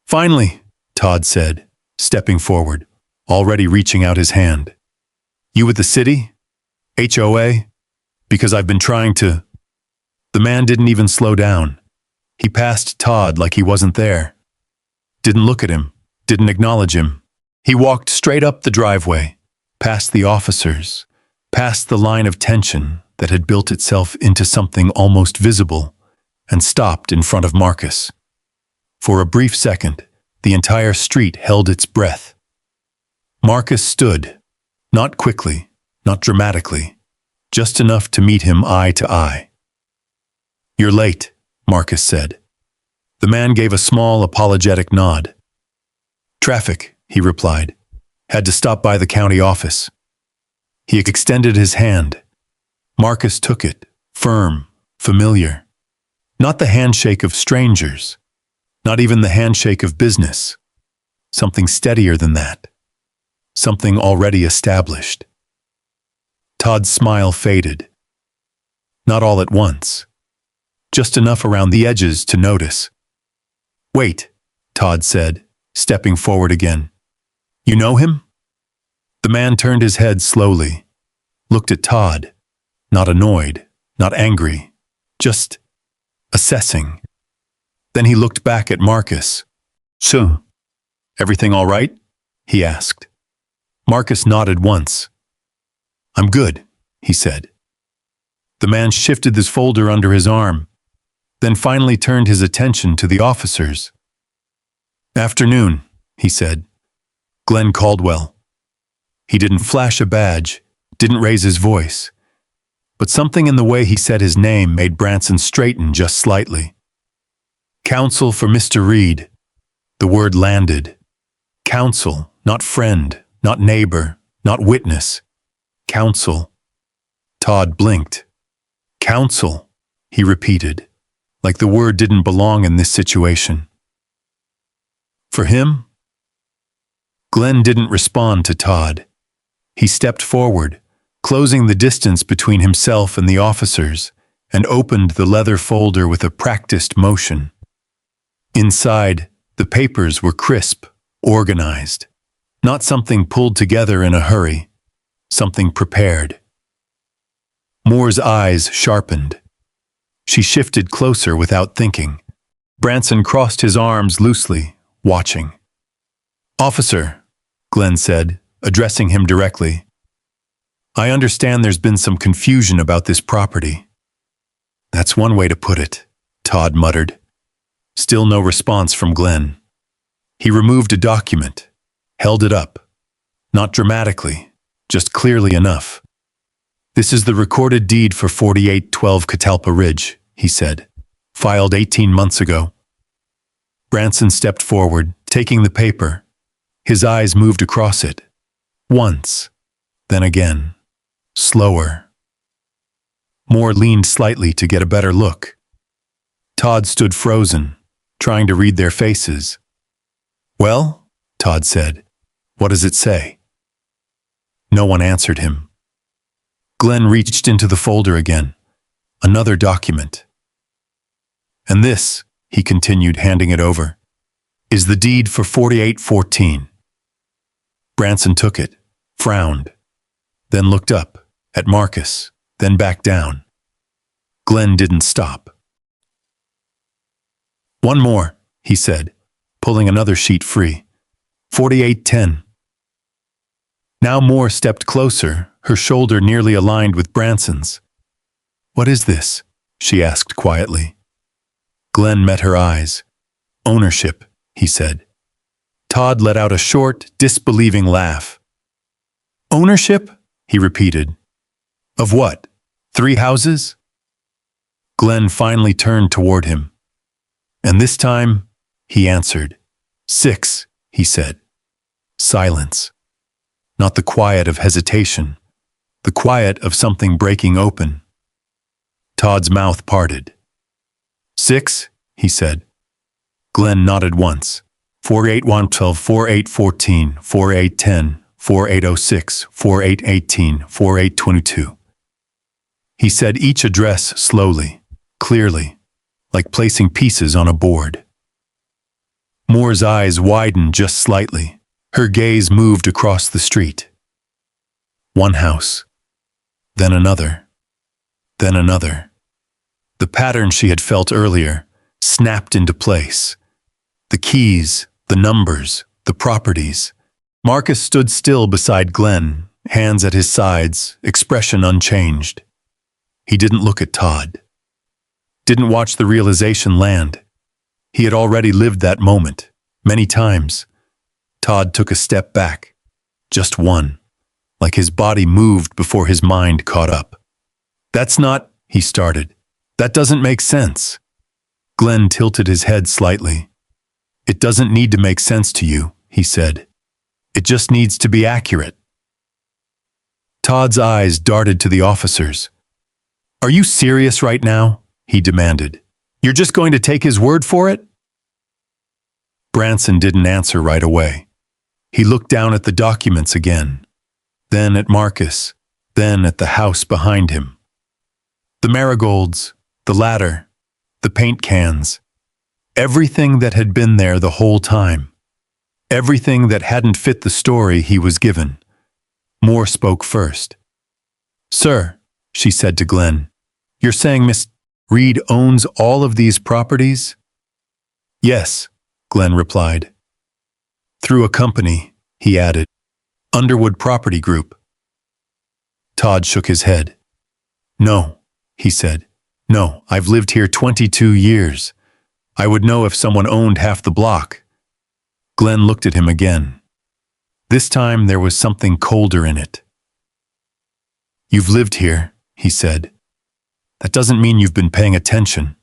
"Finally," Todd said, stepping forward, already reaching out his hand. "You with the city? HOA? Because I've been trying to..." The man didn't even slow down. He passed Todd like he wasn't there. Didn't look at him, didn't acknowledge him. He walked straight up the driveway, past the officers, past the line of tension that had built itself into something almost visible, and stopped in front of Marcus. For a brief second, the entire street held its breath. Marcus stood, not quickly, not dramatically, just enough to meet him eye to eye. "You're late," Marcus said. The man gave a small, apologetic nod. "Traffic," he replied. "Had to stop by the county office." He extended his hand. Marcus took it, firm, familiar. Not the handshake of strangers, not even the handshake of business. Something steadier than that. Something already established. Todd's smile faded. Not all at once. Just enough around the edges to notice. "Wait," Todd said, stepping forward again. "You know him?" The man turned his head slowly, looked at Todd, not annoyed, not angry, just assessing. Then he looked back at Marcus. "So, everything all right?" he asked. Marcus nodded once. "I'm good," he said. The man shifted this folder under his arm, then finally turned his attention to the officers. "Afternoon," he said. "Glenn Caldwell." He didn't flash a badge, didn't raise his voice, but something in the way he said his name made Branson straighten just slightly. "Counsel for Mr. Reed." The word landed. Counsel, not friend, not neighbor, not witness. Counsel. Todd blinked. "Counsel," he repeated, like the word didn't belong in this situation. "For him?" Glenn didn't respond to Todd. He stepped forward, closing the distance between himself and the officers, and opened the leather folder with a practiced motion. Inside, the papers were crisp, organized. Not something pulled together in a hurry, something prepared. Moore's eyes sharpened. She shifted closer without thinking. Branson crossed his arms loosely, watching. "Officer," Glenn said, addressing him directly, "I understand there's been some confusion about this property." "That's one way to put it," Todd muttered. Still no response from Glenn. He removed a document, held it up. Not dramatically, just clearly enough. "This is the recorded deed for 4812 Catalpa Ridge," he said, "filed 18 months ago." Branson stepped forward, taking the paper. His eyes moved across it. Once, then again, slower. Moore leaned slightly to get a better look. Todd stood frozen, trying to read their faces. "Well," Todd said, "what does it say?" No one answered him. Glenn reached into the folder again. Another document. "And this," he continued, handing it over, "is the deed for 4814. Branson took it, frowned, then looked up, at Marcus, then back down. Glenn didn't stop. "One more," he said, pulling another sheet free. 4810. Now Moore stepped closer, her shoulder nearly aligned with Branson's. "What is this?" she asked quietly. Glenn met her eyes. "Ownership," he said. Todd let out a short, disbelieving laugh. "Ownership?" he repeated. "Of what? 3 houses?" Glenn finally turned toward him. "And this time," he answered. 6, he said. Silence. Not the quiet of hesitation, the quiet of something breaking open. Todd's mouth parted. 6, he said. Glenn nodded once. 4812, 4814, 4810, 4806, 4818, 4822. He said each address slowly, clearly, like placing pieces on a board. Moore's eyes widened just slightly. Her gaze moved across the street. One house, then another, then another. The pattern she had felt earlier snapped into place. The keys, the numbers, the properties. Marcus stood still beside Glenn, hands at his sides, expression unchanged. He didn't look at Todd. Didn't watch the realization land. He had already lived that moment, many times. Todd took a step back. Just one. like his body moved before his mind caught up. "That's not," he started. "That doesn't make sense." Glenn tilted his head slightly. "It doesn't need to make sense to you," he said. "It just needs to be accurate." Todd's eyes darted to the officers. "Are you serious right now?" he demanded. "You're just going to take his word for it?" Branson didn't answer right away. He looked down at the documents again, then at Marcus, then at the house behind him. The marigolds, the ladder, the paint cans, everything that had been there the whole time. Everything that hadn't fit the story he was given. Moore spoke first. "Sir," she said to Glenn, "you're saying Miss Reed owns all of these properties?" "Yes," Glenn replied. "Through a company," he added. "Underwood Property Group." Todd shook his head. "No," he said. "No, I've lived here 22 years. I would know if someone owned half the block." Glenn looked at him again. This time there was something colder in it. "You've lived here," he said. "That doesn't mean you've been paying attention."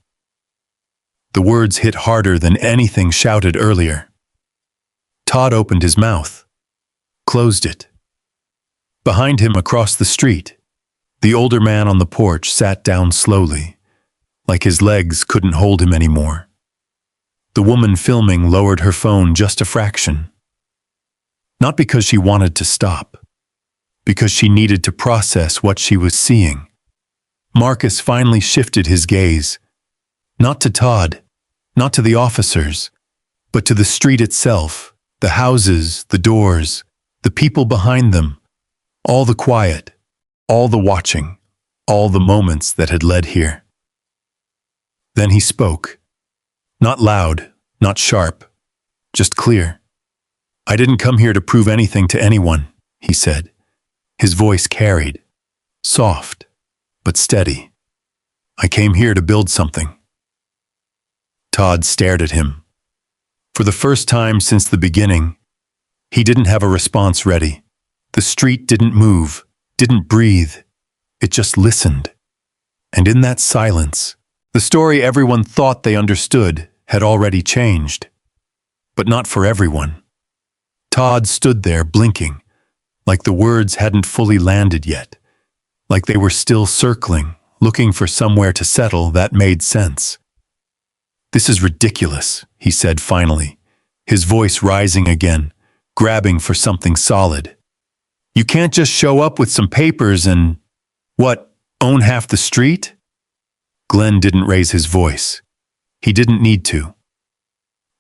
The words hit harder than anything shouted earlier. Todd opened his mouth, closed it. Behind him across the street, the older man on the porch sat down slowly, like his legs couldn't hold him anymore. The woman filming lowered her phone just a fraction. Not because she wanted to stop, because she needed to process what she was seeing. Marcus finally shifted his gaze, not to Todd, not to the officers, but to the street itself, the houses, the doors, the people behind them, all the quiet, all the watching, all the moments that had led here. Then he spoke. Not loud, not sharp, just clear. "I didn't come here to prove anything to anyone," he said. His voice carried, soft, but steady. "I came here to build something." Todd stared at him. For the first time since the beginning, he didn't have a response ready. The street didn't move, didn't breathe. It just listened. And in that silence, the story everyone thought they understood had already changed. But not for everyone. Todd stood there blinking, like the words hadn't fully landed yet, like they were still circling, looking for somewhere to settle that made sense. "This is ridiculous," he said finally, his voice rising again, grabbing for something solid. "You can't just show up with some papers and, own half the street?" Glenn didn't raise his voice. He didn't need to.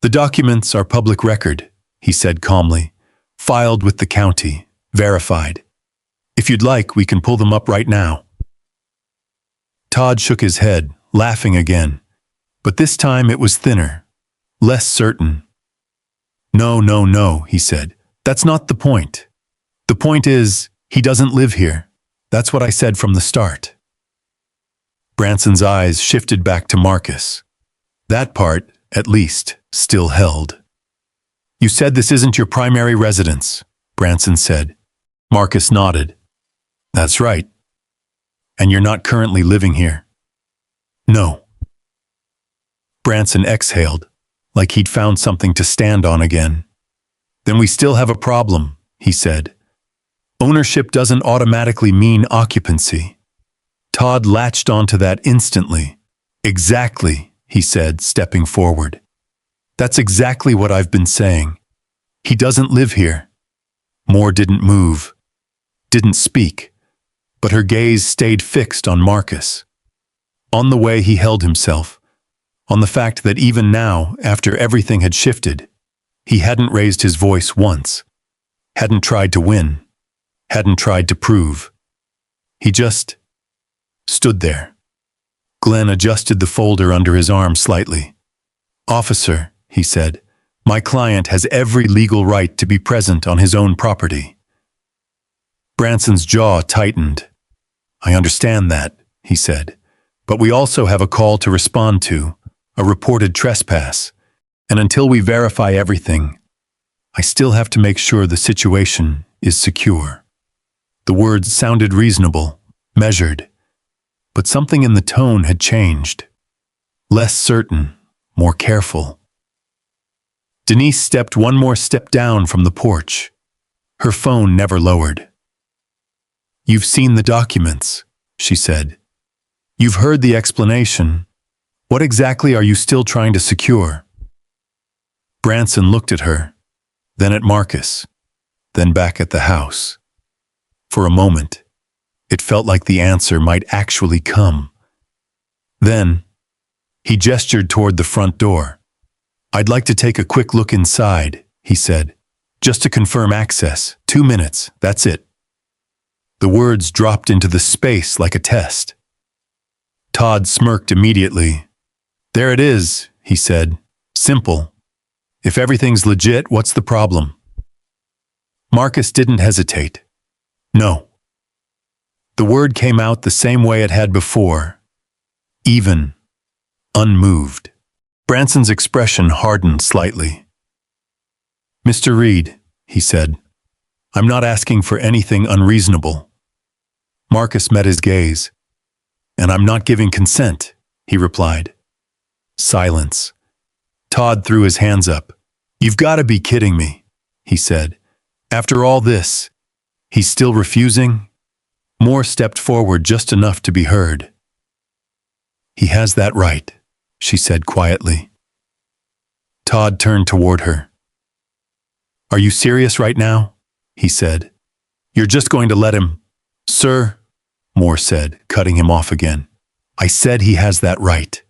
"The documents are public record," he said calmly, "filed with the county, verified. If you'd like, we can pull them up right now." Todd shook his head, laughing again, but this time it was thinner, less certain. No, he said. "That's not the point. The point is, he doesn't live here. That's what I said from the start." Branson's eyes shifted back to Marcus. That part, at least, still held. "You said this isn't your primary residence," Branson said. Marcus nodded. "That's right. And you're not currently living here?" "No." Branson exhaled, like he'd found something to stand on again. "Then we still have a problem," he said. "Ownership doesn't automatically mean occupancy." Todd latched onto that instantly. "Exactly," he said, stepping forward. "That's exactly what I've been saying. He doesn't live here." Moore didn't move, didn't speak, but her gaze stayed fixed on Marcus. On the way he held himself, on the fact that even now, after everything had shifted, he hadn't raised his voice once, hadn't tried to win, hadn't tried to prove. He just stood there. Glenn adjusted the folder under his arm slightly. "Officer," he said, "my client has every legal right to be present on his own property." Branson's jaw tightened. "I understand that," he said, "but we also have a call to respond to, a reported trespass, and until we verify everything, I still have to make sure the situation is secure." The words sounded reasonable, measured, but something in the tone had changed. Less certain, more careful. Denise stepped one more step down from the porch. Her phone never lowered. "You've seen the documents," she said. "You've heard the explanation. What exactly are you still trying to secure?" Branson looked at her, then at Marcus, then back at the house. For a moment, it felt like the answer might actually come. Then, he gestured toward the front door. "I'd like to take a quick look inside," he said. "Just to confirm access. 2 minutes, that's it." The words dropped into the space like a test. Todd smirked immediately. "There it is," he said. "Simple. If everything's legit, what's the problem?" Marcus didn't hesitate. "No." The word came out the same way it had before. Even. Unmoved. Branson's expression hardened slightly. "Mr. Reed," he said, "I'm not asking for anything unreasonable." Marcus met his gaze. "And I'm not giving consent," he replied. Silence. Todd threw his hands up. "You've got to be kidding me," he said. "After all this, he's still refusing?" Moore stepped forward just enough to be heard. "He has that right," she said quietly. Todd turned toward her. "Are you serious right now?" he said. "You're just going to let him—" "Sir," Moore said, cutting him off again. "I said he has that right."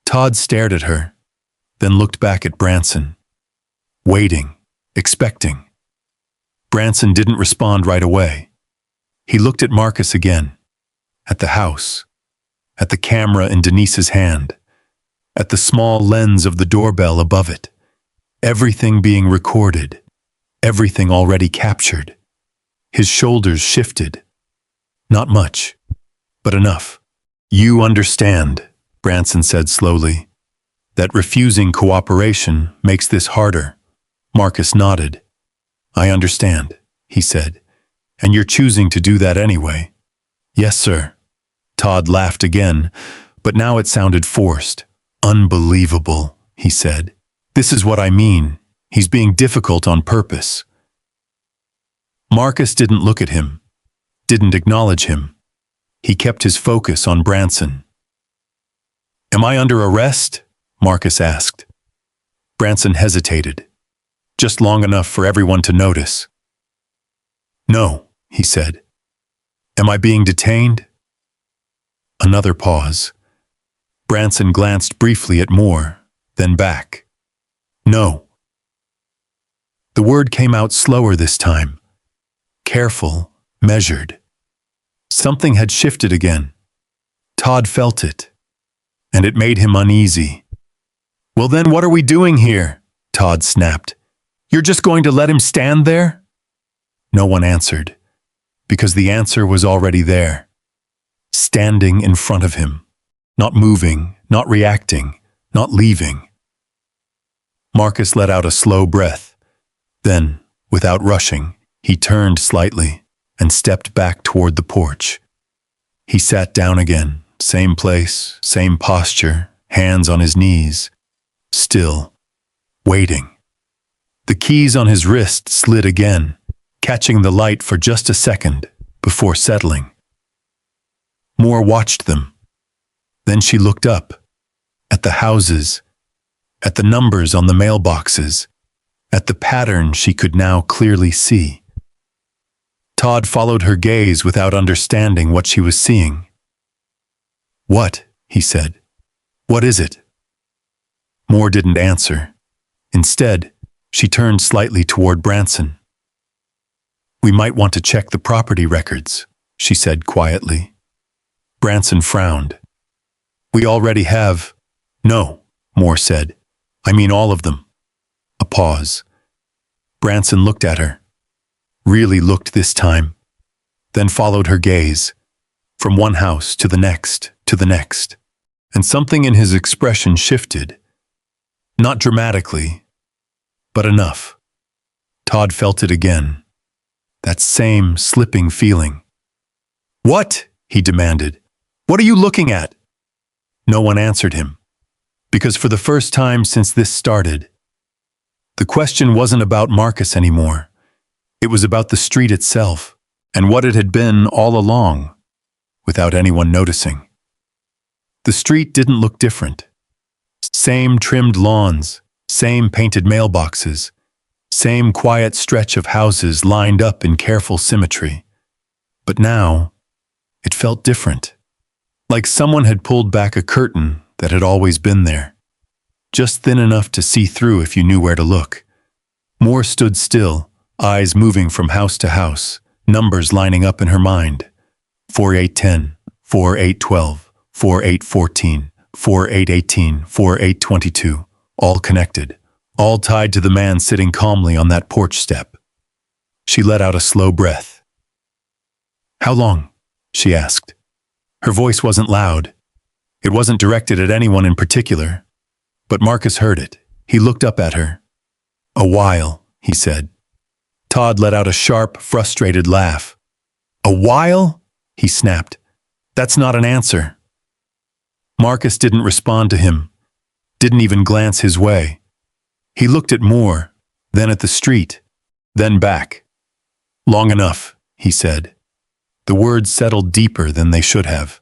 Todd stared at her, then looked back at Branson. Waiting, expecting. Branson didn't respond right away. He looked at Marcus again, at the house, at the camera in Denise's hand, at the small lens of the doorbell above it. Everything being recorded, everything already captured. His shoulders shifted. Not much, but enough. "You understand," Branson said slowly, "that refusing cooperation makes this harder." Marcus nodded. "I understand," he said. "And you're choosing to do that anyway." "Yes, sir." Todd laughed again, but now it sounded forced. "Unbelievable," he said. "This is what I mean. He's being difficult on purpose." Marcus didn't look at him, didn't acknowledge him. He kept his focus on Branson. "Am I under arrest?" Marcus asked. Branson hesitated, just long enough for everyone to notice. "No," he said. "Am I being detained?" Another pause. Branson glanced briefly at Moore, then back. "No." The word came out slower this time. Careful, measured. Something had shifted again. Todd felt it, and it made him uneasy. "Well then, what are we doing here?" Todd snapped. "You're just going to let him stand there?" No one answered, because the answer was already there. Standing in front of him. Not moving, not reacting, not leaving. Marcus let out a slow breath. Then, without rushing, he turned slightly and stepped back toward the porch. He sat down again, same place, same posture, hands on his knees. Still, waiting. The keys on his wrist slid again, catching the light for just a second before settling. Moore watched them. Then she looked up, at the houses, at the numbers on the mailboxes, at the pattern she could now clearly see. Todd followed her gaze without understanding what she was seeing. "What?" he said. "What is it?" Moore didn't answer. Instead, she turned slightly toward Branson. "We might want to check the property records," she said quietly. Branson frowned. "We already have—" "No," Moore said. "I mean all of them." A pause. Branson looked at her. Really looked this time. Then followed her gaze. From one house to the next, to the next. And something in his expression shifted. Not dramatically, but enough. Todd felt it again. that same slipping feeling. "What?" he demanded. "What are you looking at?" No one answered him, because for the first time since this started, the question wasn't about Marcus anymore. It was about the street itself, and what it had been all along, without anyone noticing. The street didn't look different. Same trimmed lawns, same painted mailboxes, same quiet stretch of houses lined up in careful symmetry. But now, it felt different. Like someone had pulled back a curtain that had always been there, just thin enough to see through if you knew where to look. Moore stood still, eyes moving from house to house, numbers lining up in her mind. 4810, 4812, 4814, 4818, 4822, all connected, all tied to the man sitting calmly on that porch step. She let out a slow breath. "How long?" she asked. Her voice wasn't loud. It wasn't directed at anyone in particular. But Marcus heard it. He looked up at her. "A while," he said. Todd let out a sharp, frustrated laugh. "A while?" he snapped. "That's not an answer." Marcus didn't respond to him, didn't even glance his way. He looked at Moore, then at the street, then back. "Long enough," he said. The words settled deeper than they should have.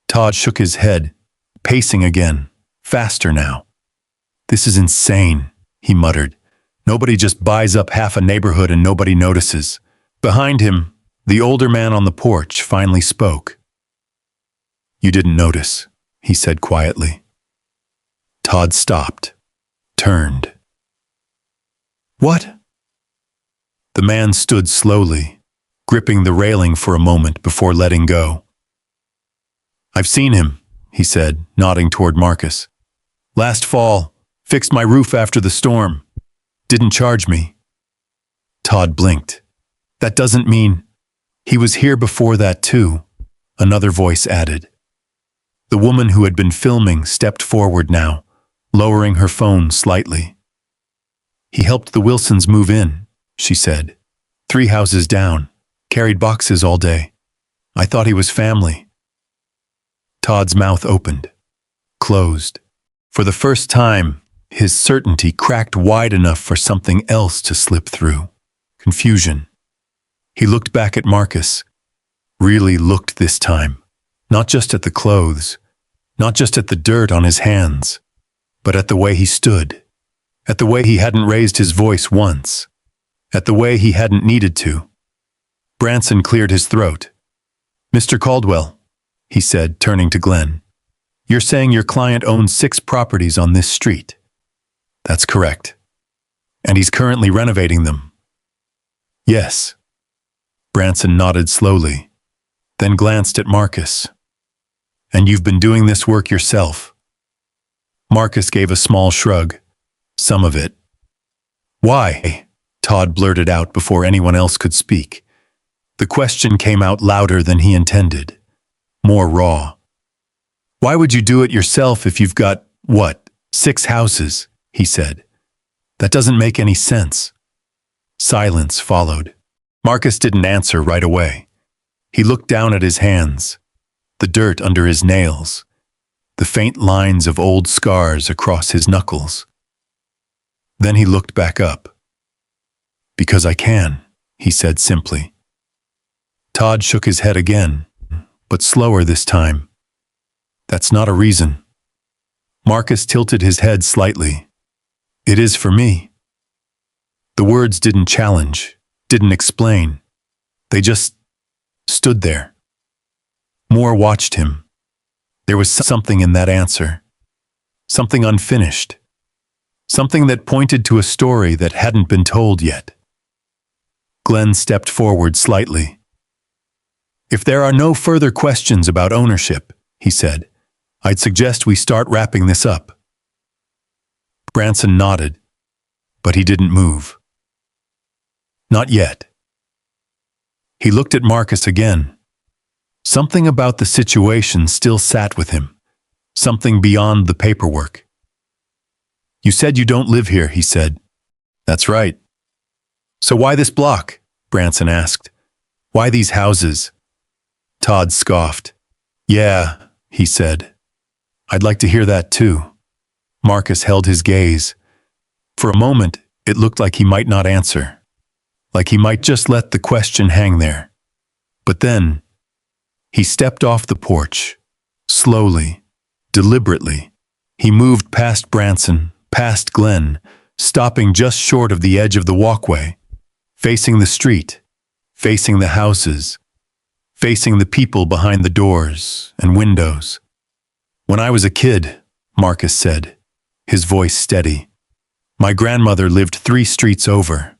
Todd shook his head, pacing again, faster now. "This is insane," he muttered. "Nobody just buys up half a neighborhood and nobody notices." Behind him, the older man on the porch finally spoke. "You didn't notice," he said quietly. Todd stopped, turned. "What?" The man stood slowly, gripping the railing for a moment before letting go. "I've seen him," he said, nodding toward Marcus. "Last fall, fixed my roof after the storm. Didn't charge me." Todd blinked. "That doesn't mean—" "He was here before that too," another voice added. The woman who had been filming stepped forward now, lowering her phone slightly. "He helped the Wilsons move in," she said. "3 houses down, carried boxes all day. I thought he was family." Todd's mouth opened, closed. For the first time, his certainty cracked wide enough for something else to slip through. Confusion. He looked back at Marcus. Really looked this time. Not just at the clothes, not just at the dirt on his hands, but at the way he stood, at the way he hadn't raised his voice once, at the way he hadn't needed to. Branson cleared his throat. "Mr. Caldwell," he said, turning to Glenn, "you're saying your client owns 6 properties on this street." "That's correct. And he's currently renovating them." "Yes." Branson nodded slowly, then glanced at Marcus. "And you've been doing this work yourself?" Marcus gave a small shrug. "Some of it." "Why?" Todd blurted out before anyone else could speak. The question came out louder than he intended, more raw. "Why would you do it yourself if you've got, 6 houses?" he said. "That doesn't make any sense." Silence followed. Marcus didn't answer right away. He looked down at his hands, the dirt under his nails, the faint lines of old scars across his knuckles. Then he looked back up. "Because I can," he said simply. Todd shook his head again, but slower this time. "That's not a reason." Marcus tilted his head slightly. "It is for me." The words didn't challenge, didn't explain. They just stood there. Moore watched him. There was something in that answer. Something unfinished. Something that pointed to a story that hadn't been told yet. Glenn stepped forward slightly. "If there are no further questions about ownership," he said, "I'd suggest we start wrapping this up." Branson nodded, but he didn't move. "Not yet." He looked at Marcus again. Something about the situation still sat with him, something beyond the paperwork. "You said you don't live here," he said. "That's right." "So why this block?" Branson asked. Why these houses? Todd scoffed. Yeah, he said. I'd like to hear that too. Marcus held his gaze. For a moment, it looked like he might not answer. Like he might just let the question hang there. But then, he stepped off the porch. Slowly, deliberately. He moved past Branson, past Glenn, stopping just short of the edge of the walkway, facing the street, facing the houses, facing the people behind the doors and windows. When I was a kid, Marcus said, his voice steady, my grandmother lived 3 streets over.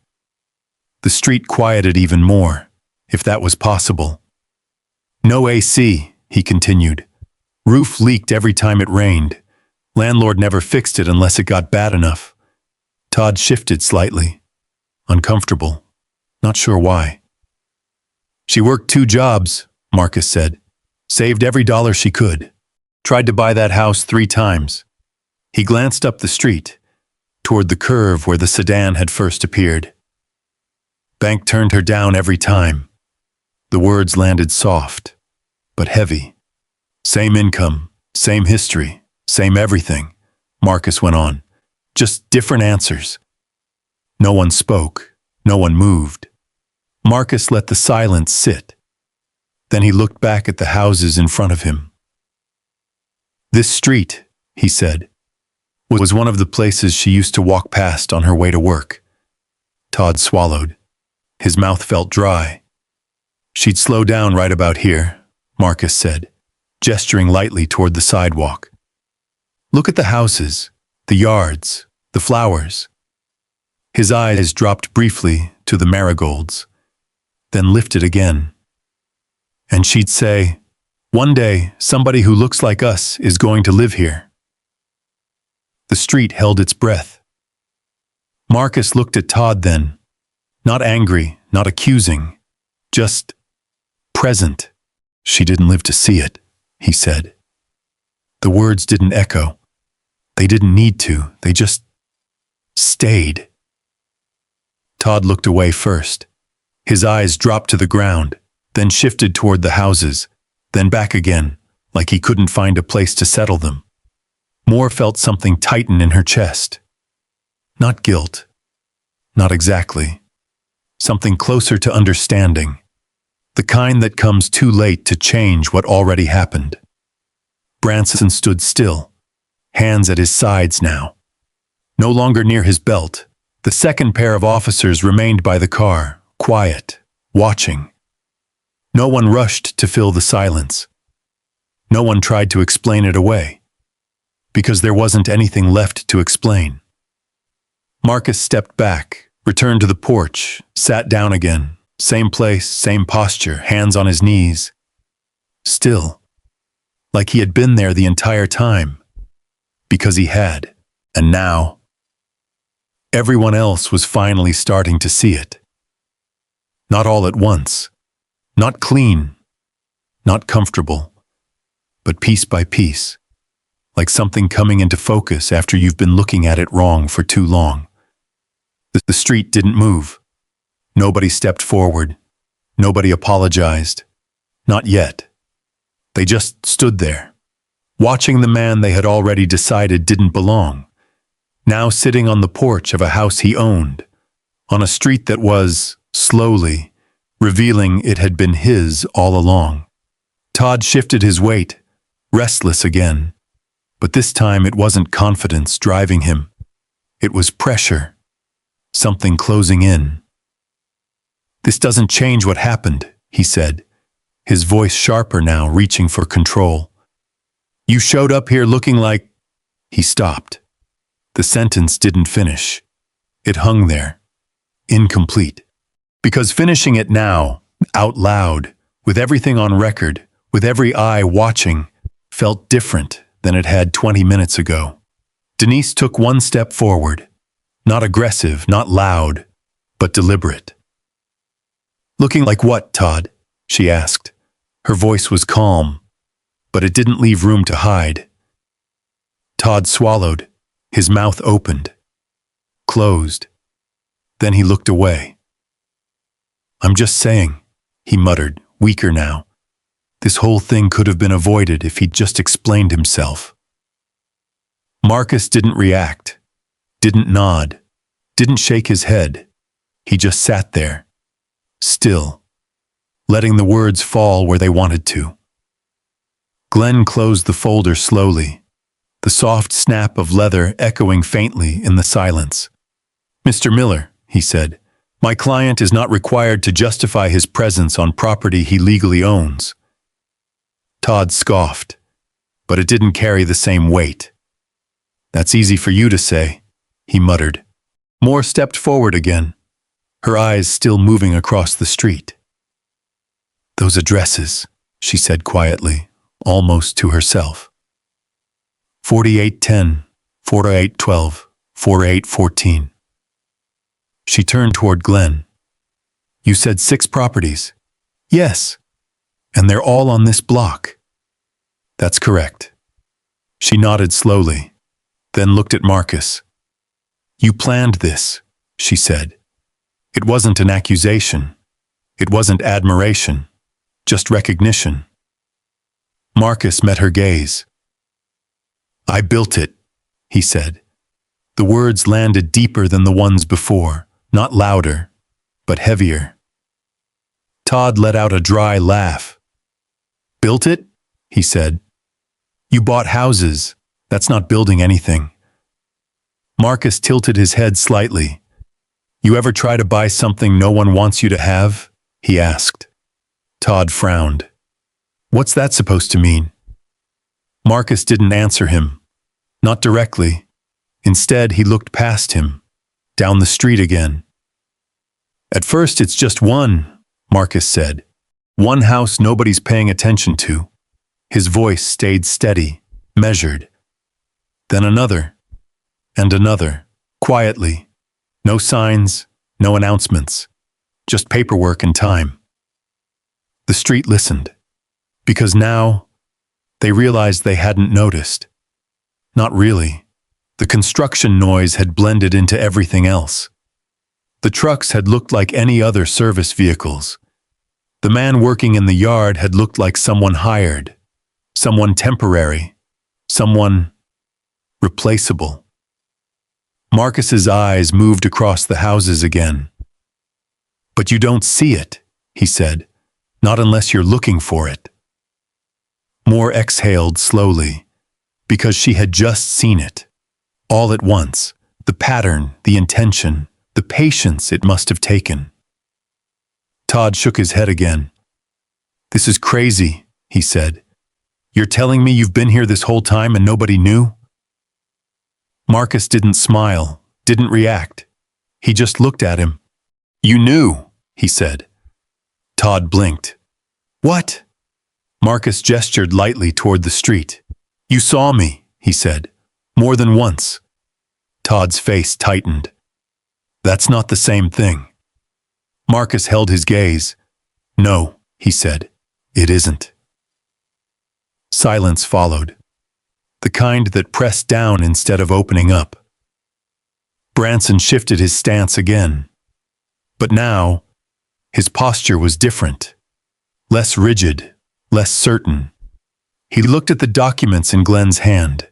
The street quieted even more, if that was possible. No AC, he continued. Roof leaked every time it rained. Landlord never fixed it unless it got bad enough. Todd shifted slightly. Uncomfortable. Not sure why. She worked 2 jobs, Marcus said. Saved every dollar she could. Tried to buy that house 3 times. He glanced up the street, toward the curve where the sedan had first appeared. Bank turned her down every time. The words landed soft, but heavy. Same income, same history, same everything, Marcus went on. Just different answers. No one spoke. No one moved. Marcus let the silence sit. Then he looked back at the houses in front of him. This street, he said, was one of the places she used to walk past on her way to work. Todd swallowed. His mouth felt dry. She'd slow down right about here, Marcus said, gesturing lightly toward the sidewalk. Look at the houses, the yards, the flowers. His eyes dropped briefly to the marigolds, then lifted again. And she'd say, one day, somebody who looks like us is going to live here. The street held its breath. Marcus looked at Todd then, not angry, not accusing, just present. She didn't live to see it, he said. The words didn't echo. They didn't need to. They just stayed. Todd looked away first. His eyes dropped to the ground, then shifted toward the houses, then back again, like he couldn't find a place to settle them. Moore felt something tighten in her chest. Not guilt. Not exactly. Something closer to understanding. The kind that comes too late to change what already happened. Branson stood still, hands at his sides now. No longer near his belt, the second pair of officers remained by the car, quiet, watching. No one rushed to fill the silence. No one tried to explain it away, because there wasn't anything left to explain. Marcus stepped back, returned to the porch, sat down again, same place, same posture, hands on his knees. Still, like he had been there the entire time, because he had, and now, everyone else was finally starting to see it. Not all at once, not clean, not comfortable, but piece by piece, like something coming into focus after you've been looking at it wrong for too long. The street didn't move. Nobody stepped forward. Nobody apologized. Not yet. They just stood there, watching the man they had already decided didn't belong, now sitting on the porch of a house he owned, on a street that was, slowly, revealing it had been his all along. Todd shifted his weight, restless again, but this time it wasn't confidence driving him. It was pressure, something closing in. This doesn't change what happened, he said, his voice sharper now, reaching for control. You showed up here looking like... He stopped. The sentence didn't finish. It hung there, incomplete. Because finishing it now, out loud, with everything on record, with every eye watching, felt different than it had 20 minutes ago. Denise took one step forward, not aggressive, not loud, but deliberate. Looking like what, Todd? She asked. Her voice was calm, but it didn't leave room to hide. Todd swallowed, his mouth opened, closed. Then he looked away. I'm just saying, he muttered, weaker now. This whole thing could have been avoided if he'd just explained himself. Marcus didn't react, didn't nod, didn't shake his head. He just sat there, still, letting the words fall where they wanted to. Glenn closed the folder slowly, the soft snap of leather echoing faintly in the silence. "Mr. Miller," he said, "my client is not required to justify his presence on property he legally owns." Todd scoffed, but it didn't carry the same weight. "That's easy for you to say," he muttered. Moore stepped forward again, her eyes still moving across the street. "Those addresses," she said quietly, almost to herself. 4810, 4812, 4814. She turned toward Glenn. "You said 6 properties." "Yes. And they're all on this block." "That's correct." She nodded slowly, then looked at Marcus. "You planned this," she said. It wasn't an accusation. It wasn't admiration, just recognition. Marcus met her gaze. "I built it," he said. The words landed deeper than the ones before, not louder, but heavier. Todd let out a dry laugh. "Built it?" he said. "You bought houses. That's not building anything." Marcus tilted his head slightly. "You ever try to buy something no one wants you to have?" he asked. Todd frowned. "What's that supposed to mean?" Marcus didn't answer him. Not directly. Instead, he looked past him, down the street again. "At first, it's just one," Marcus said. "One house nobody's paying attention to." His voice stayed steady, measured. Then another, and another, quietly. No signs, no announcements, just paperwork and time. The street listened, because now they realized they hadn't noticed. Not really. The construction noise had blended into everything else. The trucks had looked like any other service vehicles. The man working in the yard had looked like someone hired, someone temporary, someone replaceable. Marcus's eyes moved across the houses again. "But you don't see it," he said, "not unless you're looking for it." Moore exhaled slowly, because she had just seen it. All at once, the pattern, the intention, the patience it must have taken. Todd shook his head again. "This is crazy," he said. "You're telling me you've been here this whole time and nobody knew?" Marcus didn't smile, didn't react. He just looked at him. "You knew," he said. Todd blinked. "What?" Marcus gestured lightly toward the street. "You saw me," he said. "More than once." Todd's face tightened. "That's not the same thing." Marcus held his gaze. "No," he said. "It isn't." Silence followed, the kind that pressed down instead of opening up. Branson shifted his stance again. But now, his posture was different, less rigid, less certain. He looked at the documents in Glenn's hand,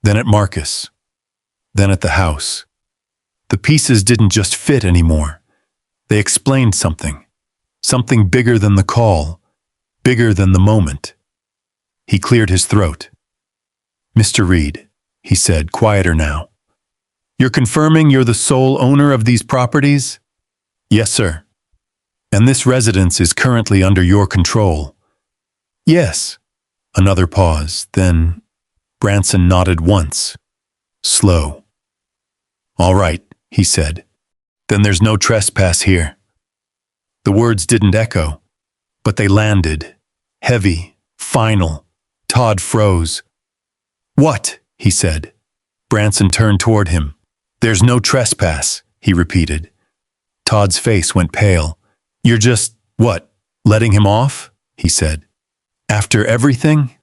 then at Marcus, then at the house. The pieces didn't just fit anymore. They explained something, something bigger than the call, bigger than the moment. He cleared his throat. "Mr. Reed," he said, quieter now. "You're confirming you're the sole owner of these properties?" "Yes, sir." "And this residence is currently under your control?" "Yes." Another pause, then Branson nodded once. Slow. "All right," he said. "Then there's no trespass here." The words didn't echo, but they landed, heavy, final. Todd froze. "What?" he said. Branson turned toward him. "There's no trespass," he repeated. Todd's face went pale. "You're just, what, letting him off?" he said. "After everything?"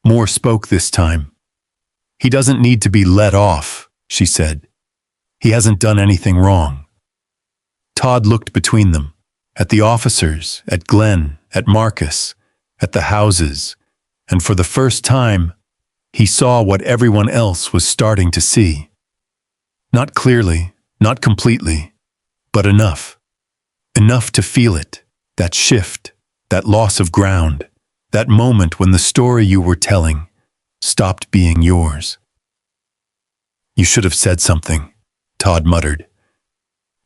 Moore spoke this time. "He doesn't need to be let off," she said. "He hasn't done anything wrong." Todd looked between them. at the officers, at Glenn, at Marcus, at the houses, and for the first time, he saw what everyone else was starting to see. Not clearly, not completely, but enough. Enough to feel it, that shift, that loss of ground, that moment when the story you were telling stopped being yours. You should have said something, Todd muttered.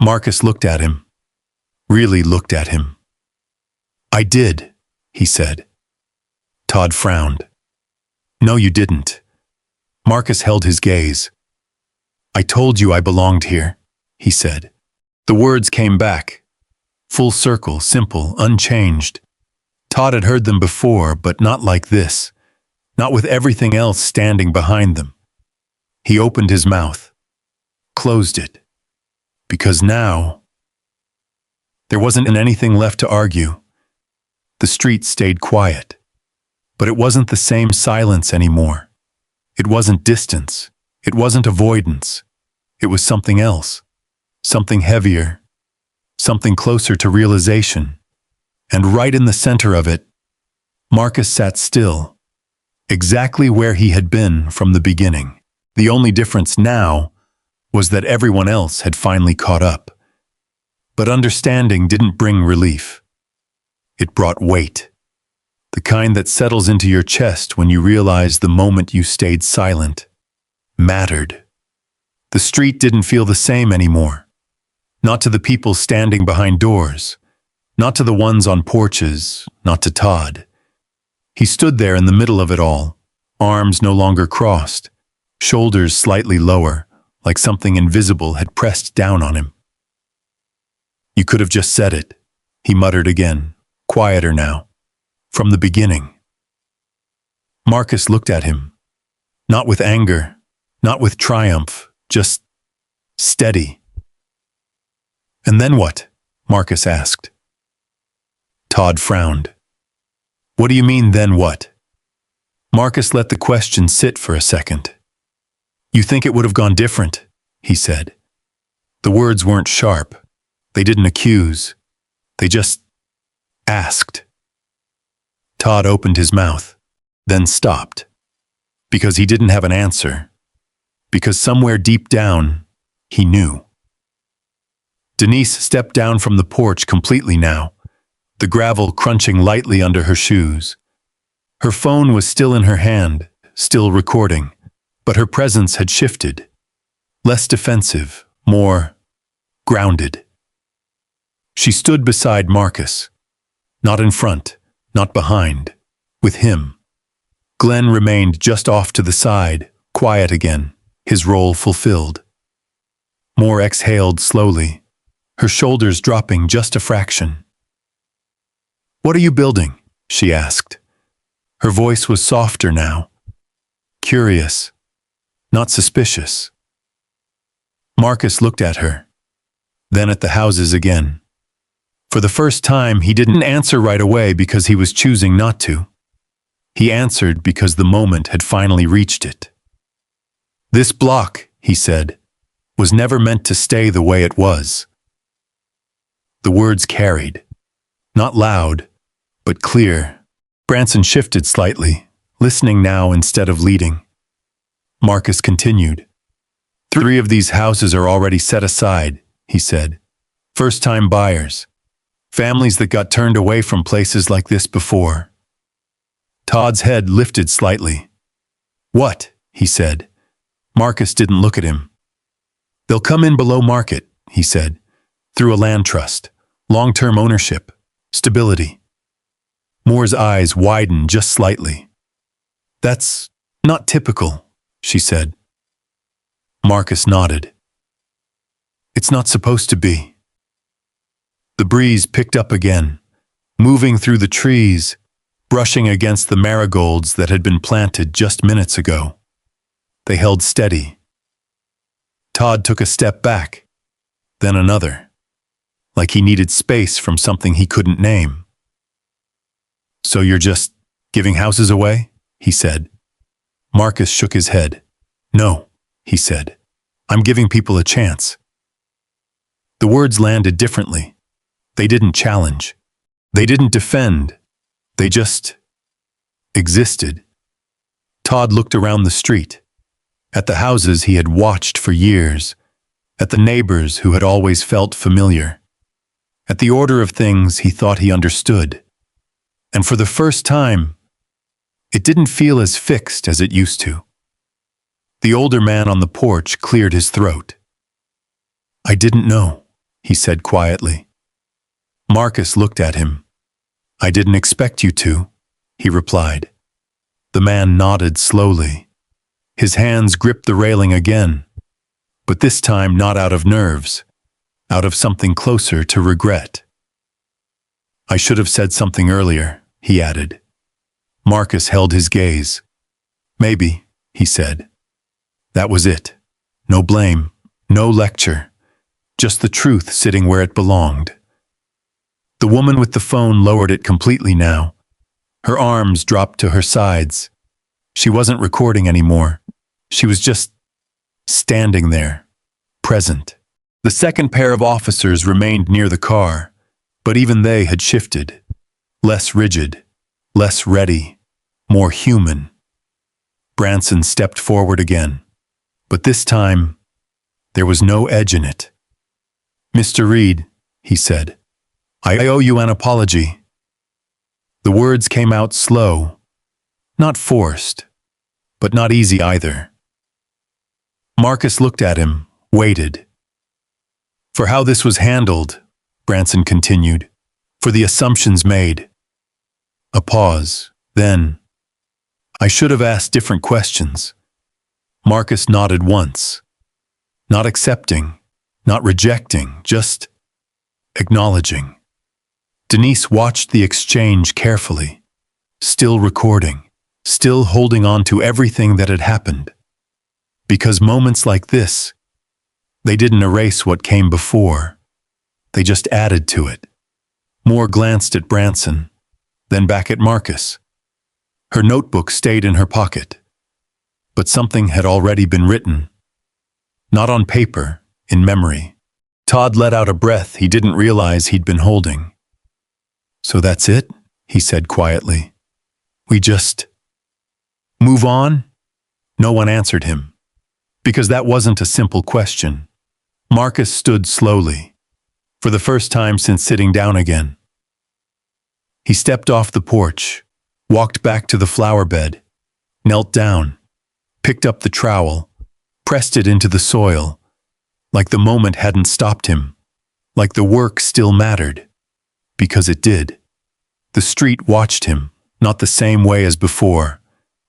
Marcus looked at him, really looked at him. I did, he said. Todd frowned. No, you didn't. Marcus held his gaze. I told you I belonged here, he said. The words came back. Full circle, simple, unchanged. Todd had heard them before, but not like this. Not with everything else standing behind them. He opened his mouth. Closed it. Because now, there wasn't anything left to argue. The street stayed quiet. But it wasn't the same silence anymore. It wasn't distance. It wasn't avoidance. It was something else. Something heavier. Something closer to realization. And right in the center of it, Marcus sat still, exactly where he had been from the beginning. The only difference now was that everyone else had finally caught up. But understanding didn't bring relief. It brought weight. The kind that settles into your chest when you realize the moment you stayed silent mattered. The street didn't feel the same anymore. Not to the people standing behind doors. Not to the ones on porches. Not to Todd. He stood there in the middle of it all, arms no longer crossed, shoulders slightly lower, like something invisible had pressed down on him. You could have just said it, he muttered again, quieter now. From the beginning. Marcus looked at him. Not with anger, not with triumph, just steady. And then what? Marcus asked. Todd frowned. What do you mean, then what? Marcus let the question sit for a second. You think it would have gone different, he said. The words weren't sharp. They didn't accuse. They just asked. Todd opened his mouth, then stopped. Because he didn't have an answer. Because somewhere deep down, he knew. Denise stepped down from the porch completely now, the gravel crunching lightly under her shoes. Her phone was still in her hand, still recording, but her presence had shifted. Less defensive, more grounded. She stood beside Marcus, not in front, not behind, with him. Glenn remained just off to the side, quiet again, his role fulfilled. Moore exhaled slowly, her shoulders dropping just a fraction. What are you building? She asked. Her voice was softer now. Curious, not suspicious. Marcus looked at her, then at the houses again. For the first time, he didn't answer right away because he was choosing not to. He answered because the moment had finally reached it. This block, he said, was never meant to stay the way it was. The words carried. Not loud, but clear. Branson shifted slightly, listening now instead of leading. Marcus continued. 3 of these houses are already set aside, he said. First-time buyers. Families that got turned away from places like this before. Todd's head lifted slightly. What? He said. Marcus didn't look at him. They'll come in below market, he said, through a land trust, long-term ownership, stability. Moore's eyes widened just slightly. That's not typical, she said. Marcus nodded. It's not supposed to be. The breeze picked up again, moving through the trees, brushing against the marigolds that had been planted just minutes ago. They held steady. Todd took a step back, then another, like he needed space from something he couldn't name. So you're just giving houses away? He said. Marcus shook his head. No, he said. I'm giving people a chance. The words landed differently. They didn't challenge. They didn't defend. They just existed. Todd looked around the street, at the houses he had watched for years, at the neighbors who had always felt familiar, at the order of things he thought he understood. And for the first time, it didn't feel as fixed as it used to. The older man on the porch cleared his throat. "I didn't know," he said quietly. Marcus looked at him. "I didn't expect you to," he replied. The man nodded slowly. His hands gripped the railing again, but this time not out of nerves, out of something closer to regret. "I should have said something earlier," he added. Marcus held his gaze. "Maybe," he said. That was it. No blame, no lecture, just the truth sitting where it belonged. The woman with the phone lowered it completely now. Her arms dropped to her sides. She wasn't recording anymore. She was just standing there, present. The second pair of officers remained near the car, but even they had shifted. Less rigid, less ready, more human. Branson stepped forward again, but this time, there was no edge in it. "Mr. Reed," he said, "I owe you an apology." The words came out slow, not forced, but not easy either. Marcus looked at him, waited. "For how this was handled," Branson continued, "for the assumptions made." A pause, then, "I should have asked different questions." Marcus nodded once. Not accepting, not rejecting, just acknowledging. Denise watched the exchange carefully, still recording, still holding on to everything that had happened. Because moments like this, they didn't erase what came before. They just added to it. Moore glanced at Branson, then back at Marcus. Her notebook stayed in her pocket. But something had already been written. Not on paper, in memory. Todd let out a breath he didn't realize he'd been holding. "So that's it?" he said quietly. "We just move on?" No one answered him, because that wasn't a simple question. Marcus stood slowly, for the first time since sitting down again. He stepped off the porch, walked back to the flower bed, knelt down, picked up the trowel, pressed it into the soil, like the moment hadn't stopped him, like the work still mattered, because it did. The street watched him, not the same way as before,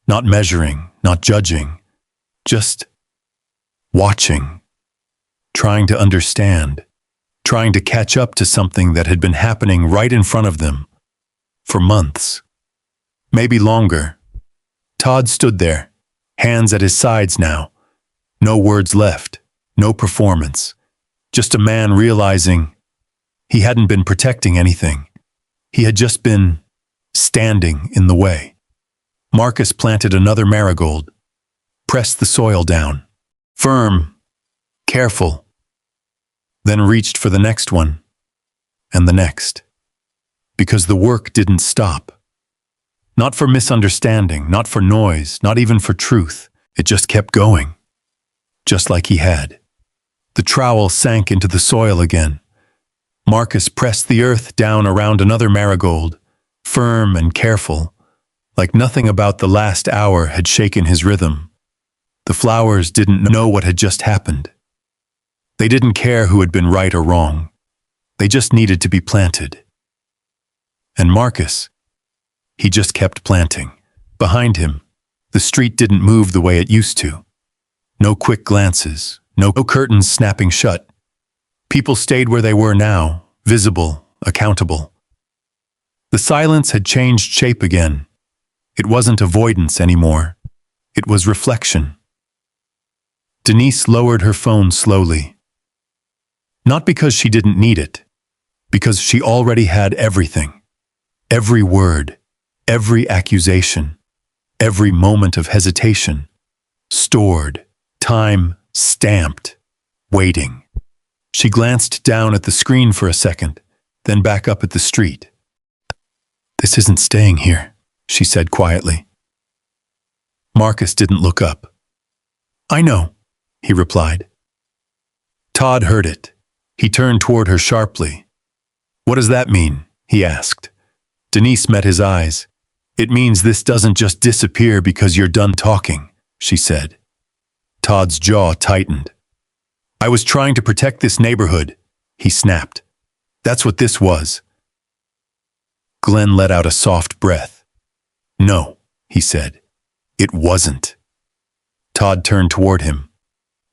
not measuring, not judging, just watching, trying to understand, trying to catch up to something that had been happening right in front of them, for months, maybe longer. Todd stood there, hands at his sides now. No words left, no performance. Just a man realizing he hadn't been protecting anything. He had just been standing in the way. Marcus planted another marigold, pressed the soil down, firm, careful, then reached for the next one, and the next. Because the work didn't stop. Not for misunderstanding, not for noise, not even for truth. It just kept going. Just like he had. The trowel sank into the soil again. Marcus pressed the earth down around another marigold, firm and careful, like nothing about the last hour had shaken his rhythm. The flowers didn't know what had just happened. They didn't care who had been right or wrong. They just needed to be planted. And Marcus, he just kept planting. Behind him, the street didn't move the way it used to. No quick glances, no curtains snapping shut. People stayed where they were now, visible, accountable. The silence had changed shape again. It wasn't avoidance anymore. It was reflection. Denise lowered her phone slowly. Not because she didn't need it, because she already had everything. Every word, every accusation, every moment of hesitation, stored, time stamped, waiting. She glanced down at the screen for a second, then back up at the street. "This isn't staying here," she said quietly. Marcus didn't look up. "I know," he replied. Todd heard it. He turned toward her sharply. "What does that mean?" he asked. Denise met his eyes. "It means this doesn't just disappear because you're done talking," she said. Todd's jaw tightened. "I was trying to protect this neighborhood," he snapped. "That's what this was." Glenn let out a soft breath. "No," he said. "It wasn't." Todd turned toward him.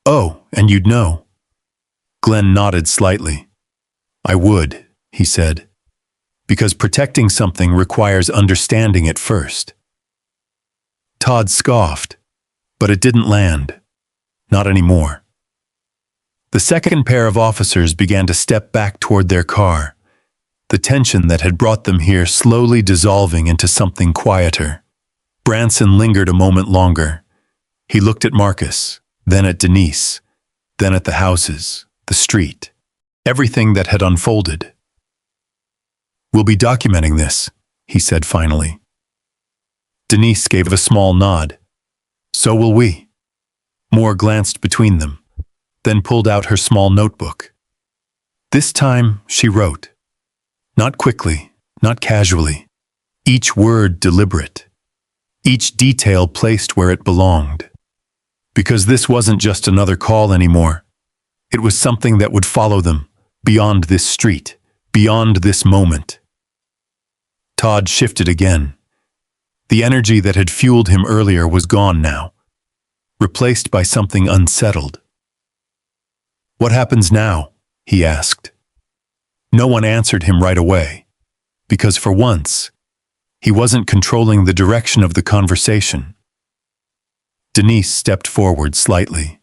"Oh, and you'd know." Glenn nodded slightly. "I would," he said, "because protecting something requires understanding it first." Todd scoffed, but it didn't land. Not anymore. The second pair of officers began to step back toward their car, the tension that had brought them here slowly dissolving into something quieter. Branson lingered a moment longer. He looked at Marcus, then at Denise, then at the houses, the street, everything that had unfolded. "We'll be documenting this," he said finally. Denise gave a small nod. "So will we." Moore glanced between them, then pulled out her small notebook. This time she wrote. Not quickly, not casually. Each word deliberate. Each detail placed where it belonged. Because this wasn't just another call anymore. It was something that would follow them, beyond this street, beyond this moment. Todd shifted again. The energy that had fueled him earlier was gone now, replaced by something unsettled. "What happens now?" he asked. No one answered him right away, because for once, he wasn't controlling the direction of the conversation. Denise stepped forward slightly.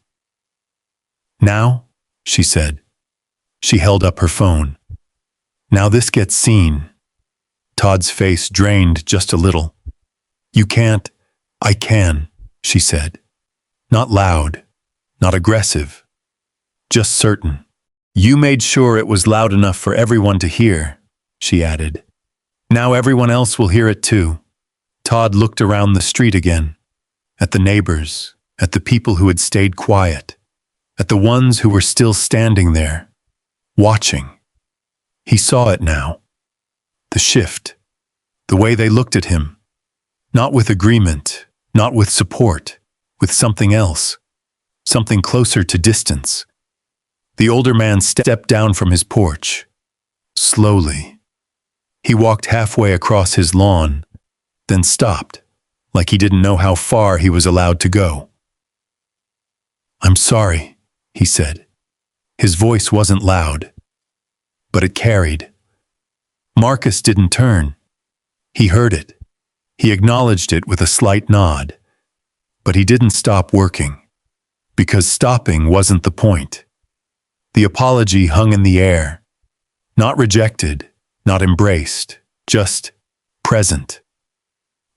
"Now?" she said. She held up her phone. "Now this gets seen." Todd's face drained just a little. "You can't." "I can," she said. Not loud, not aggressive, just certain. "You made sure it was loud enough for everyone to hear," she added. "Now everyone else will hear it too." Todd looked around the street again, at the neighbors, at the people who had stayed quiet, at the ones who were still standing there, watching. He saw it now. The shift, the way they looked at him, not with agreement, not with support, with something else, something closer to distance. The older man stepped down from his porch, slowly. He walked halfway across his lawn, then stopped, like he didn't know how far he was allowed to go. "I'm sorry," he said. His voice wasn't loud, but it carried. Marcus didn't turn. He heard it. He acknowledged it with a slight nod. But he didn't stop working, because stopping wasn't the point. The apology hung in the air, not rejected, not embraced, just present.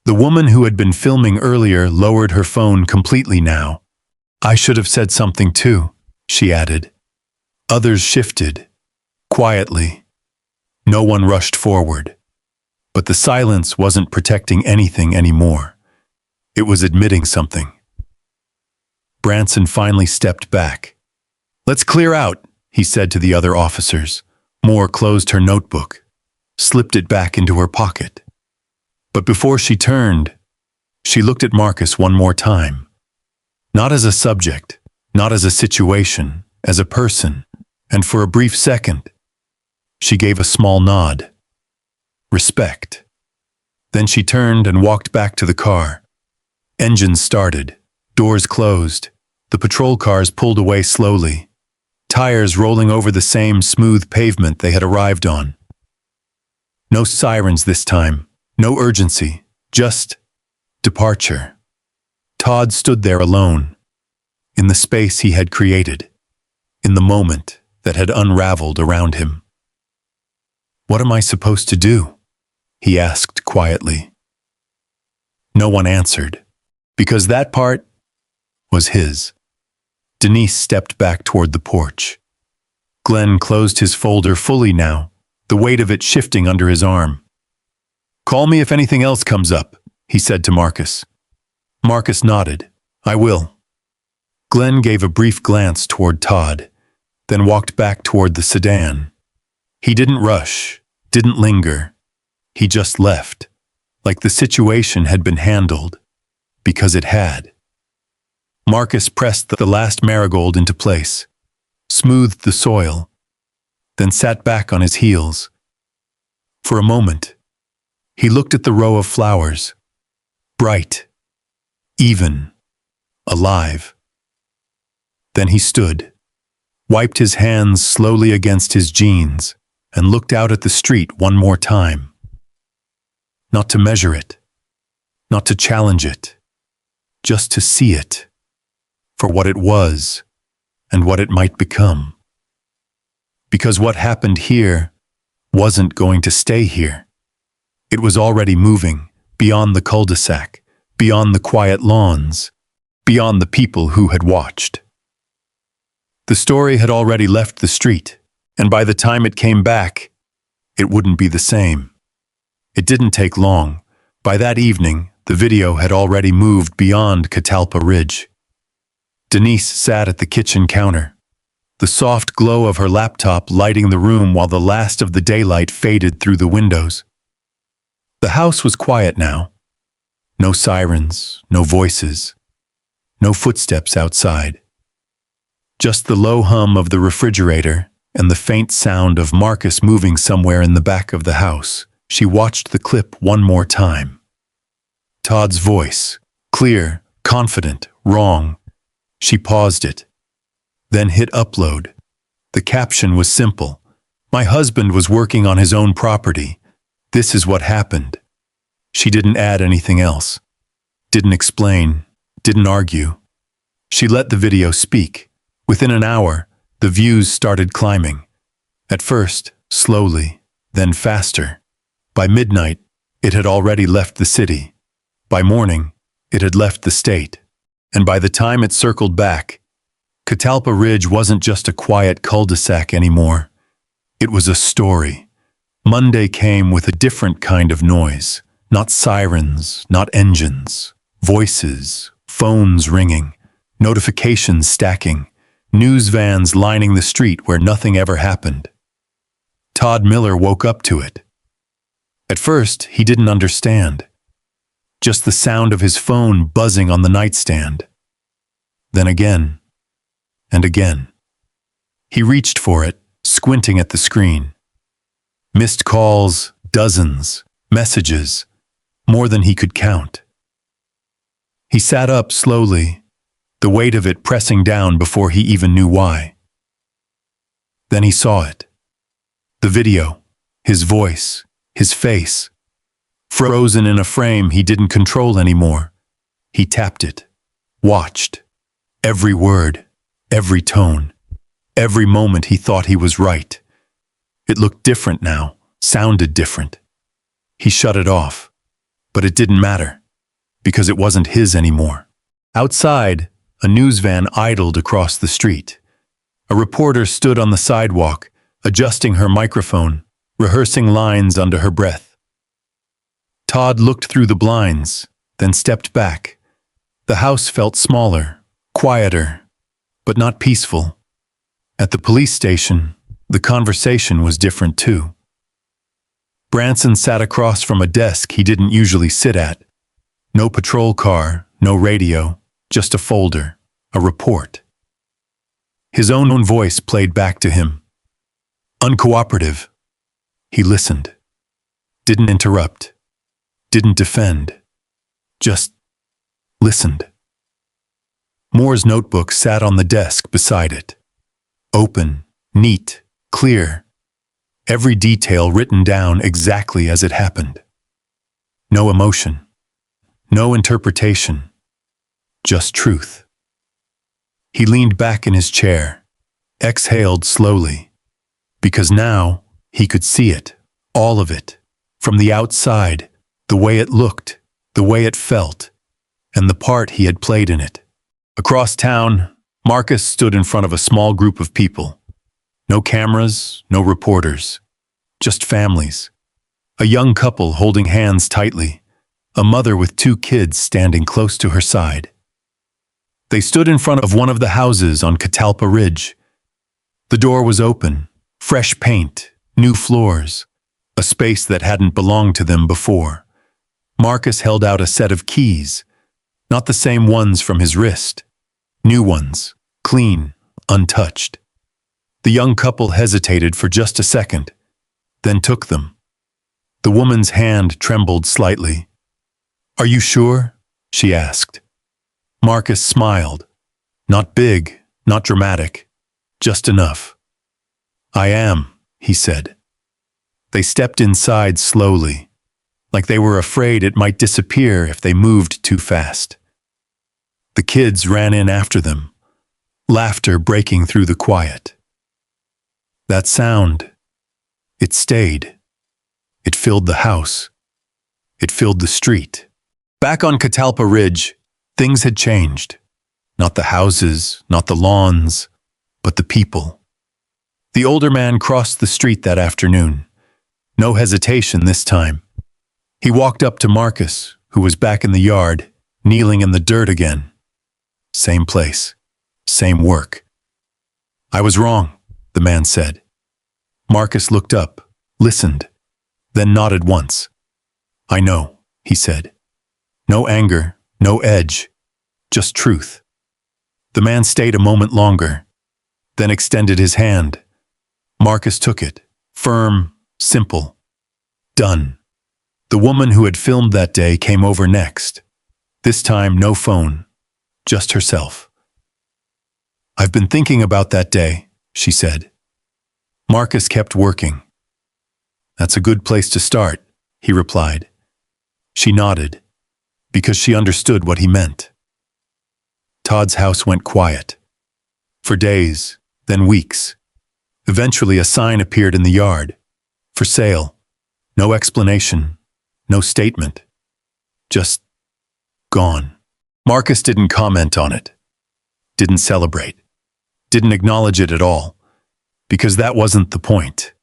The woman who had been filming earlier lowered her phone completely now. "I should have said something too," she added. Others shifted, quietly. No one rushed forward. But the silence wasn't protecting anything anymore. It was admitting something. Branson finally stepped back. "Let's clear out," he said to the other officers. Moore closed her notebook, slipped it back into her pocket. But before she turned, she looked at Marcus one more time. Not as a subject, not as a situation, as a person, and for a brief second, she gave a small nod. Respect. Then she turned and walked back to the car. Engines started, doors closed, the patrol cars pulled away slowly, tires rolling over the same smooth pavement they had arrived on. No sirens this time, no urgency, just departure. Todd stood there alone, in the space he had created, in the moment that had unraveled around him. "What am I supposed to do?" he asked quietly. No one answered, because that part was his. Denise stepped back toward the porch. Glenn closed his folder fully now, the weight of it shifting under his arm. "Call me if anything else comes up," he said to Marcus. Marcus nodded. "I will." Glenn gave a brief glance toward Todd, then walked back toward the sedan. He didn't rush, didn't linger. He just left, like the situation had been handled, because it had. Marcus pressed the last marigold into place, smoothed the soil, then sat back on his heels. For a moment, he looked at the row of flowers, bright, even, alive. Then he stood, wiped his hands slowly against his jeans, and looked out at the street one more time. Not to measure it, not to challenge it, just to see it for what it was and what it might become. Because what happened here wasn't going to stay here. It was already moving beyond the cul-de-sac, beyond the quiet lawns, beyond the people who had watched. The story had already left the street, and by the time it came back, it wouldn't be the same. It didn't take long. By that evening, the video had already moved beyond Catalpa Ridge. Denise sat at the kitchen counter, the soft glow of her laptop lighting the room while the last of the daylight faded through the windows. The house was quiet now. No sirens, no voices, no footsteps outside. Just the low hum of the refrigerator and the faint sound of Marcus moving somewhere in the back of the house. She watched the clip one more time. Todd's voice, clear, confident, wrong. She paused it, then hit upload. The caption was simple. "My husband was working on his own property. This is what happened." She didn't add anything else. Didn't explain, didn't argue. She let the video speak. Within an hour, the views started climbing. At first, slowly, then faster. By midnight, it had already left the city. By morning, it had left the state. And by the time it circled back, Catalpa Ridge wasn't just a quiet cul-de-sac anymore. It was a story. Monday came with a different kind of noise. Not sirens, not engines. Voices, phones ringing, notifications stacking, news vans lining the street where nothing ever happened. Todd Miller woke up to it. At first, he didn't understand. Just the sound of his phone buzzing on the nightstand. Then again, and again. He reached for it, squinting at the screen. Missed calls, dozens, messages, more than he could count. He sat up slowly, the weight of it pressing down before he even knew why. Then he saw it. The video, his voice, his face, frozen in a frame he didn't control anymore. He tapped it, watched. Every word, every tone, every moment he thought he was right. It looked different now, sounded different. He shut it off, but it didn't matter, because it wasn't his anymore. Outside, a news van idled across the street. A reporter stood on the sidewalk, adjusting her microphone, rehearsing lines under her breath. Todd looked through the blinds, then stepped back. The house felt smaller, quieter, but not peaceful. At the police station, the conversation was different too. Branson sat across from a desk he didn't usually sit at. No patrol car, no radio, just a folder, a report. His own voice played back to him. Uncooperative. He listened. Didn't interrupt. Didn't defend. Just listened. Moore's notebook sat on the desk beside it. Open, neat, clear. Every detail written down exactly as it happened. No emotion. No interpretation. Just truth. He leaned back in his chair, exhaled slowly, because now he could see it, all of it, from the outside, the way it looked, the way it felt, and the part he had played in it. Across town, Marcus stood in front of a small group of people. No cameras, no reporters. just families. A young couple holding hands tightly, a mother with 2 kids standing close to her side. They stood in front of one of the houses on Catalpa Ridge. The door was open, fresh paint, new floors, a space that hadn't belonged to them before. Marcus held out a set of keys, not the same ones from his wrist. New ones, clean, untouched. The young couple hesitated for just a second, then took them. The woman's hand trembled slightly. "Are you sure?" she asked. Marcus smiled. Not big, not dramatic, just enough. "I am," he said. They stepped inside slowly, like they were afraid it might disappear if they moved too fast. The kids ran in after them, laughter breaking through the quiet. That sound, it stayed. It filled the house. It filled the street. Back on Catalpa Ridge, things had changed. Not the houses, not the lawns, but the people. The older man crossed the street that afternoon. No hesitation this time. He walked up to Marcus, who was back in the yard, kneeling in the dirt again. Same place, same work. "I was wrong," the man said. Marcus looked up, listened, then nodded once. "I know," he said. No anger, no edge, just truth. The man stayed a moment longer, then extended his hand. Marcus took it, firm, simple. Done. The woman who had filmed that day came over next. This time, no phone, just herself. "I've been thinking about that day," she said. Marcus kept working. "That's a good place to start," he replied. She nodded, because she understood what he meant. Todd's house went quiet. For days, then weeks. Eventually a sign appeared in the yard. For sale. No explanation. No statement. Just gone. Marcus didn't comment on it. Didn't celebrate. Didn't acknowledge it at all. Because that wasn't the point.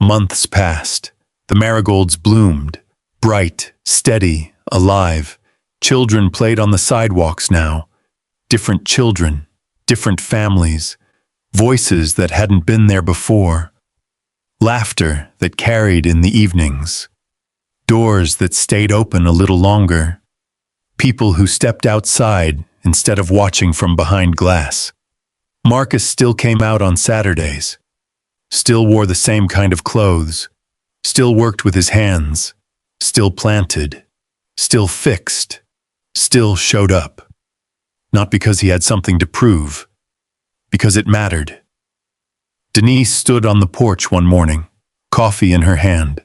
Months passed. The marigolds bloomed. Bright, steady, alive. Children played on the sidewalks now. Different children, different families. Voices that hadn't been there before. Laughter that carried in the evenings. Doors that stayed open a little longer. People who stepped outside instead of watching from behind glass. Marcus still came out on Saturdays. Still wore the same kind of clothes. Still worked with his hands. Still planted. Still fixed. Still showed up. Not because he had something to prove. Because it mattered. Denise stood on the porch one morning, coffee in her hand,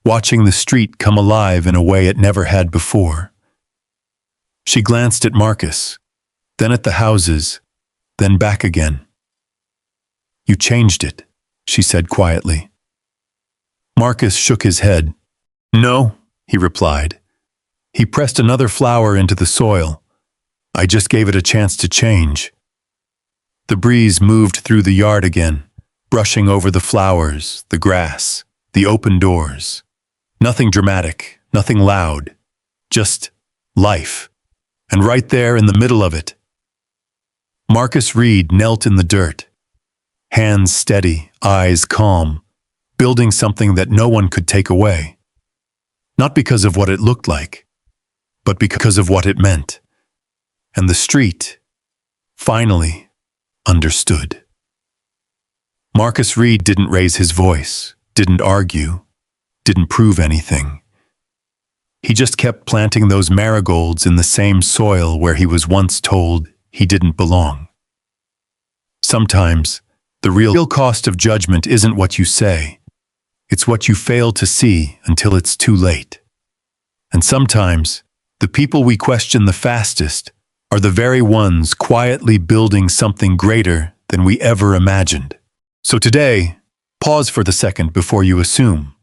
watching the street come alive in a way it never had before. She glanced at Marcus, then at the houses, then back again. "You changed it," she said quietly. Marcus shook his head. "No," he replied. He pressed another flower into the soil. "I just gave it a chance to change." The breeze moved through the yard again, brushing over the flowers, the grass, the open doors. Nothing dramatic, nothing loud, just life. And right there in the middle of it, Marcus Reed knelt in the dirt, hands steady, eyes calm, building something that no one could take away. Not because of what it looked like, but because of what it meant. And the street, finally, understood. Marcus Reed didn't raise his voice, didn't argue, didn't prove anything. He just kept planting those marigolds in the same soil where he was once told he didn't belong. Sometimes, the real cost of judgment isn't what you say. It's what you fail to see until it's too late. And sometimes, the people we question the fastest are the very ones quietly building something greater than we ever imagined. So today, pause for the second before you assume.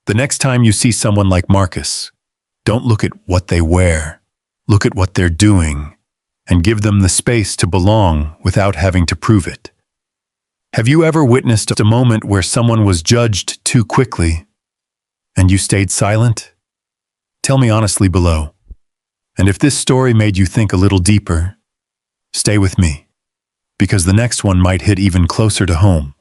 The next time you see someone like Marcus, don't look at what they wear. Look at what they're doing, and give them the space to belong without having to prove it. Have you ever witnessed a moment where someone was judged too quickly and you stayed silent? Tell me honestly below. And if this story made you think a little deeper, stay with me, because the next one might hit even closer to home.